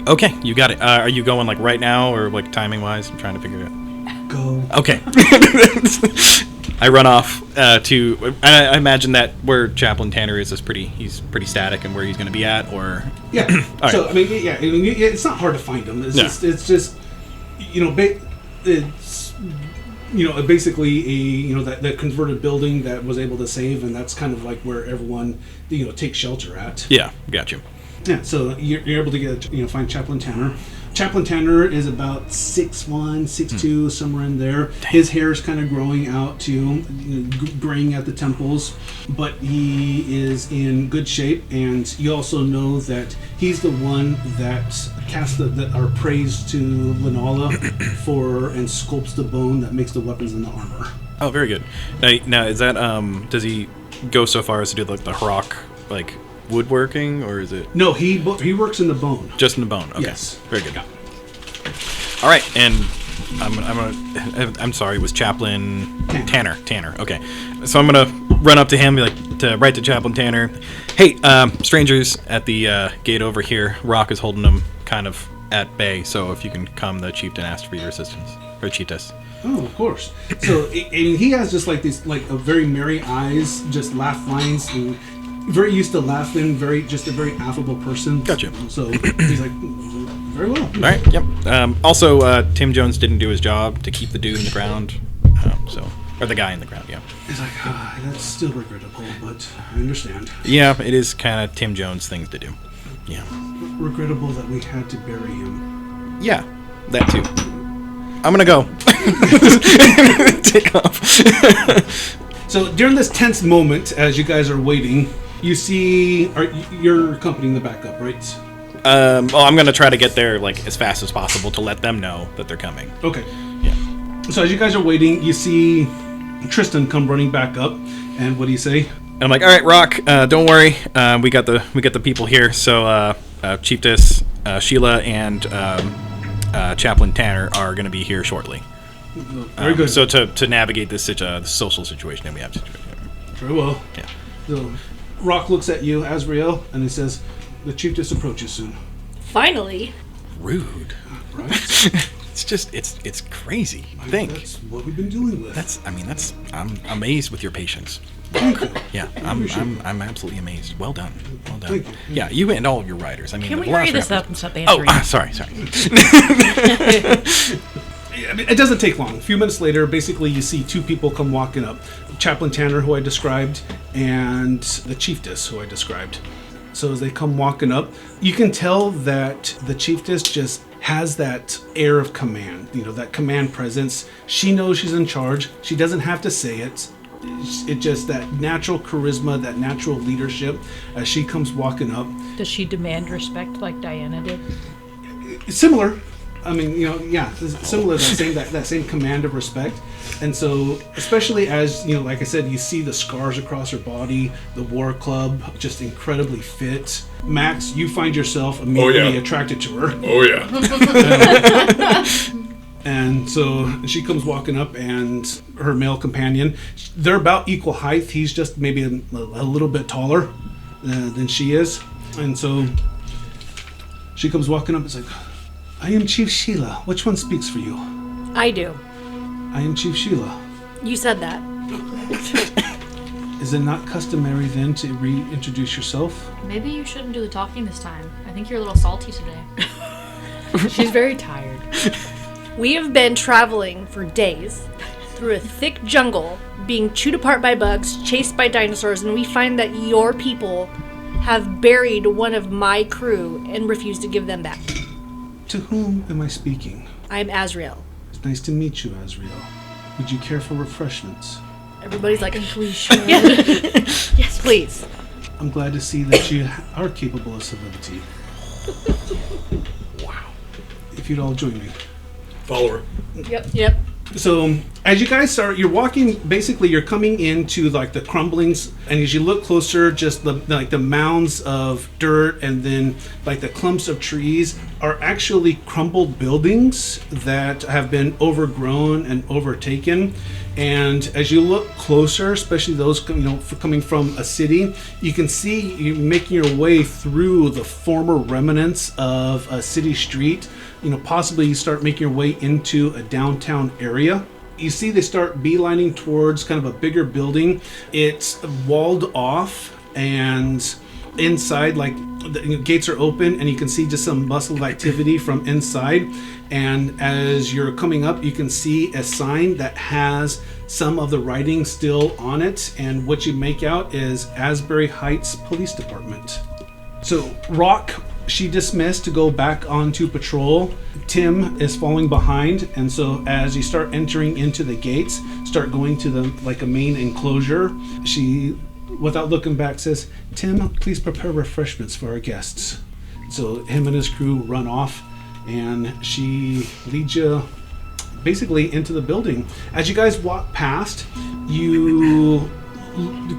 Okay, you got it. Are you going like right now or like timing wise? I'm trying to figure it out. Go. Okay. I run off to. I imagine that where Chaplain Tanner is he's pretty static and where he's going to be at, or Yeah. All So right. I mean, it's not hard to find them. It's No. just it's basically that converted building that was able to save, and that's kind of like where everyone takes shelter at. Yeah, got you. Yeah, so you're able to get find Chaplain Tanner. Chaplain Tanner is about 6'1", 6'2", somewhere in there. His hair is kind of growing out too, graying at the temples, but he is in good shape. And you also know that he's the one that casts that are praised to Linala for and sculpts the bone that makes the weapons and the armor. Oh, very good. Now is that does he go so far as to do like the Hrock like woodworking, or is it No, he works in the bone. just in the bone? Okay. Yes. Very good. All right, and I'm sorry, it was Chaplain Tanner. Okay, so I'm gonna run up to him, be like, right to Chaplain Tanner. Hey, strangers at the gate over here. Rock is holding them kind of at bay. So if you can come, the chieftain asked for your assistance, or chiefess. Oh, of course. So and he has just like these a very merry eyes, just laugh lines, and very used to laughing. Just a very affable person. Gotcha. So he's like, very well. All right. Yep. Also, Tim Jones didn't do his job to keep the dude in the ground. Or the guy in the ground. Yeah. He's like, that's still regrettable, but I understand. Yeah, it is kind of Tim Jones things to do. Yeah. Regrettable that we had to bury him. Yeah, that too. I'm gonna go. Take off. So during this tense moment, as you guys are waiting, you see, you're accompanying the backup, right? Well, I'm gonna try to get there like as fast as possible to let them know that they're coming. Okay. Yeah. So as you guys are waiting, you see Tristan come running back up, and what do you say? And I'm like, all right, Rock, don't worry. We got the people here. So Chiefess Sheila and Chaplain Tanner are gonna be here shortly. Very good. So to navigate this social situation that we have to do. Very well. Yeah. So Rock looks at you, Azrael, and he says, "The chiefess approaches soon." Finally. Rude. Right? It's just it's crazy. I think That's what we've been dealing with. I'm amazed with your patience. Thank you. Yeah, I'm absolutely amazed. Well done. Thank you. Yeah, you and all of your riders. I mean, Can the we hurry this Velociraptors- up and stop Oh, answering? sorry. I mean, it doesn't take long. A few minutes later, basically, you see two people come walking up. Chaplain Tanner, who I described, and the chiefess, who I described. So as they come walking up, you can tell that the chiefess just has that air of command, that command presence. She knows she's in charge. She doesn't have to say it. It's just that natural charisma, that natural leadership as she comes walking up. Does she demand respect like Diana did? Similar. I mean, similar, that same command of respect. And so, especially as, like I said, you see the scars across her body, the war club, just incredibly fit. Max, you find yourself immediately attracted to her. Oh, yeah. And so she comes walking up, and her male companion, they're about equal height. He's just maybe a little bit taller than she is. And so she comes walking up, it's like, "I am Chief Sheila. Which one speaks for you?" I do. "I am Chief Sheila." You said that. Is it not customary then to reintroduce yourself? Maybe you shouldn't do the talking this time. I think you're a little salty today. She's very tired. We have been traveling for days through a thick jungle, being chewed apart by bugs, chased by dinosaurs, and we find that your people have buried one of my crew and refused to give them back. To whom am I speaking? I'm Azrael. It's nice to meet you, Azrael. Would you care for refreshments? Everybody's like, yes, please. I'm glad to see that you are capable of civility. Wow. If you'd all join me. Follow her. Yep. So, As you guys start, you're walking. Basically, you're coming into like the crumblings, and as you look closer, just the mounds of dirt, and then like the clumps of trees are actually crumbled buildings that have been overgrown and overtaken. And as you look closer, especially those coming from a city, you can see you making your way through the former remnants of a city street. Possibly you start making your way into a downtown area. You see they start beelining towards kind of a bigger building. It's walled off, and inside, like, the gates are open, and you can see just some bustle of activity from inside. And as you're coming up, you can see a sign that has some of the writing still on it, and what you make out is Asbury Heights Police Department. So Rock, she dismissed to go back onto patrol. Tim is falling behind, and so as you start entering into the gates, start going to a main enclosure, she, without looking back, says, "Tim, please prepare refreshments for our guests." So him and his crew run off, and she leads you basically into the building. As you guys walk past, you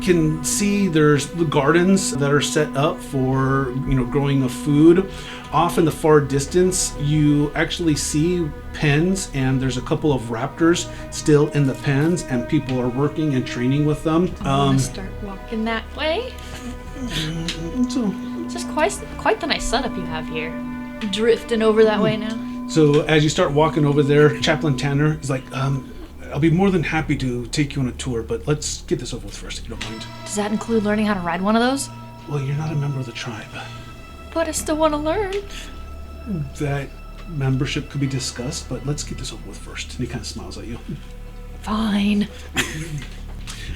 can see there's the gardens that are set up for growing of food. Off in the far distance, you actually see pens, and there's a couple of raptors still in the pens, and people are working and training with them. I'm gonna start walking that way. So It's just quite the nice setup you have here. Drifting over that way now. So as you start walking over there, Chaplain Tanner is like, I'll be more than happy to take you on a tour, but let's get this over with first, if you don't mind. Does that include learning how to ride one of those? Well, you're not a member of the tribe. But I still want to learn. That membership could be discussed, but let's get this over with first. And he kind of smiles at you. Fine.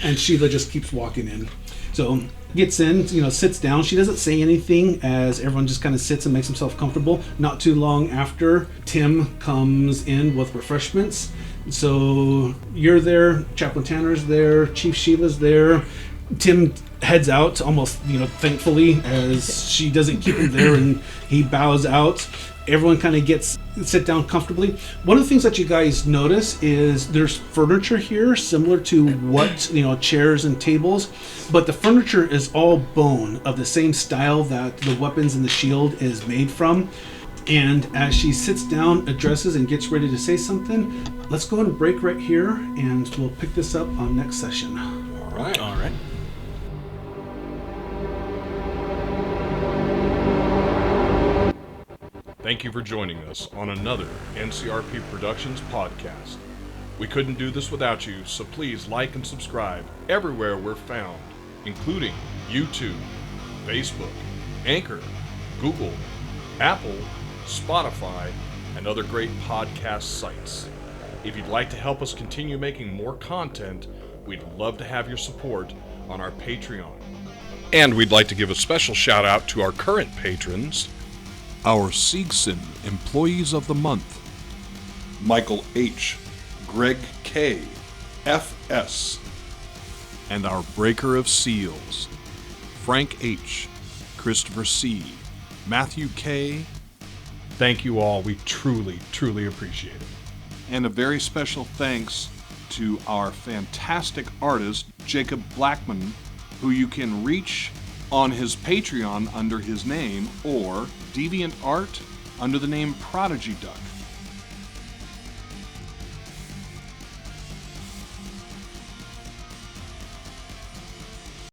And Sheila just keeps walking in. So gets in, sits down. She doesn't say anything as everyone just kind of sits and makes himself comfortable. Not too long after, Tim comes in with refreshments. So you're there, Chaplain Tanner's there, Chief Sheila's there. Tim heads out almost, thankfully, as she doesn't keep him there, and he bows out. Everyone kind of sit down comfortably. One of the things that you guys notice is there's furniture here similar to what, chairs and tables, but the furniture is all bone of the same style that the weapons and the shield is made from. And as she sits down, addresses, and gets ready to say something, let's go ahead and break right here, and we'll pick this up on next session. All right. Thank you for joining us on another NCRP Productions podcast. We couldn't do this without you, so please like and subscribe everywhere we're found, including YouTube, Facebook, Anchor, Google, Apple, Spotify, and other great podcast sites. If you'd like to help us continue making more content, we'd love to have your support on our Patreon. And we'd like to give a special shout out to our current patrons, our Siegson Employees of the Month, Michael H., Greg K., F.S., and our Breaker of Seals, Frank H., Christopher C., Matthew K. Thank you all. We truly, truly appreciate it. And a very special thanks to our fantastic artist, Jacob Blackmon, who you can reach on his Patreon under his name, or Deviant Art under the name Prodigy Duck.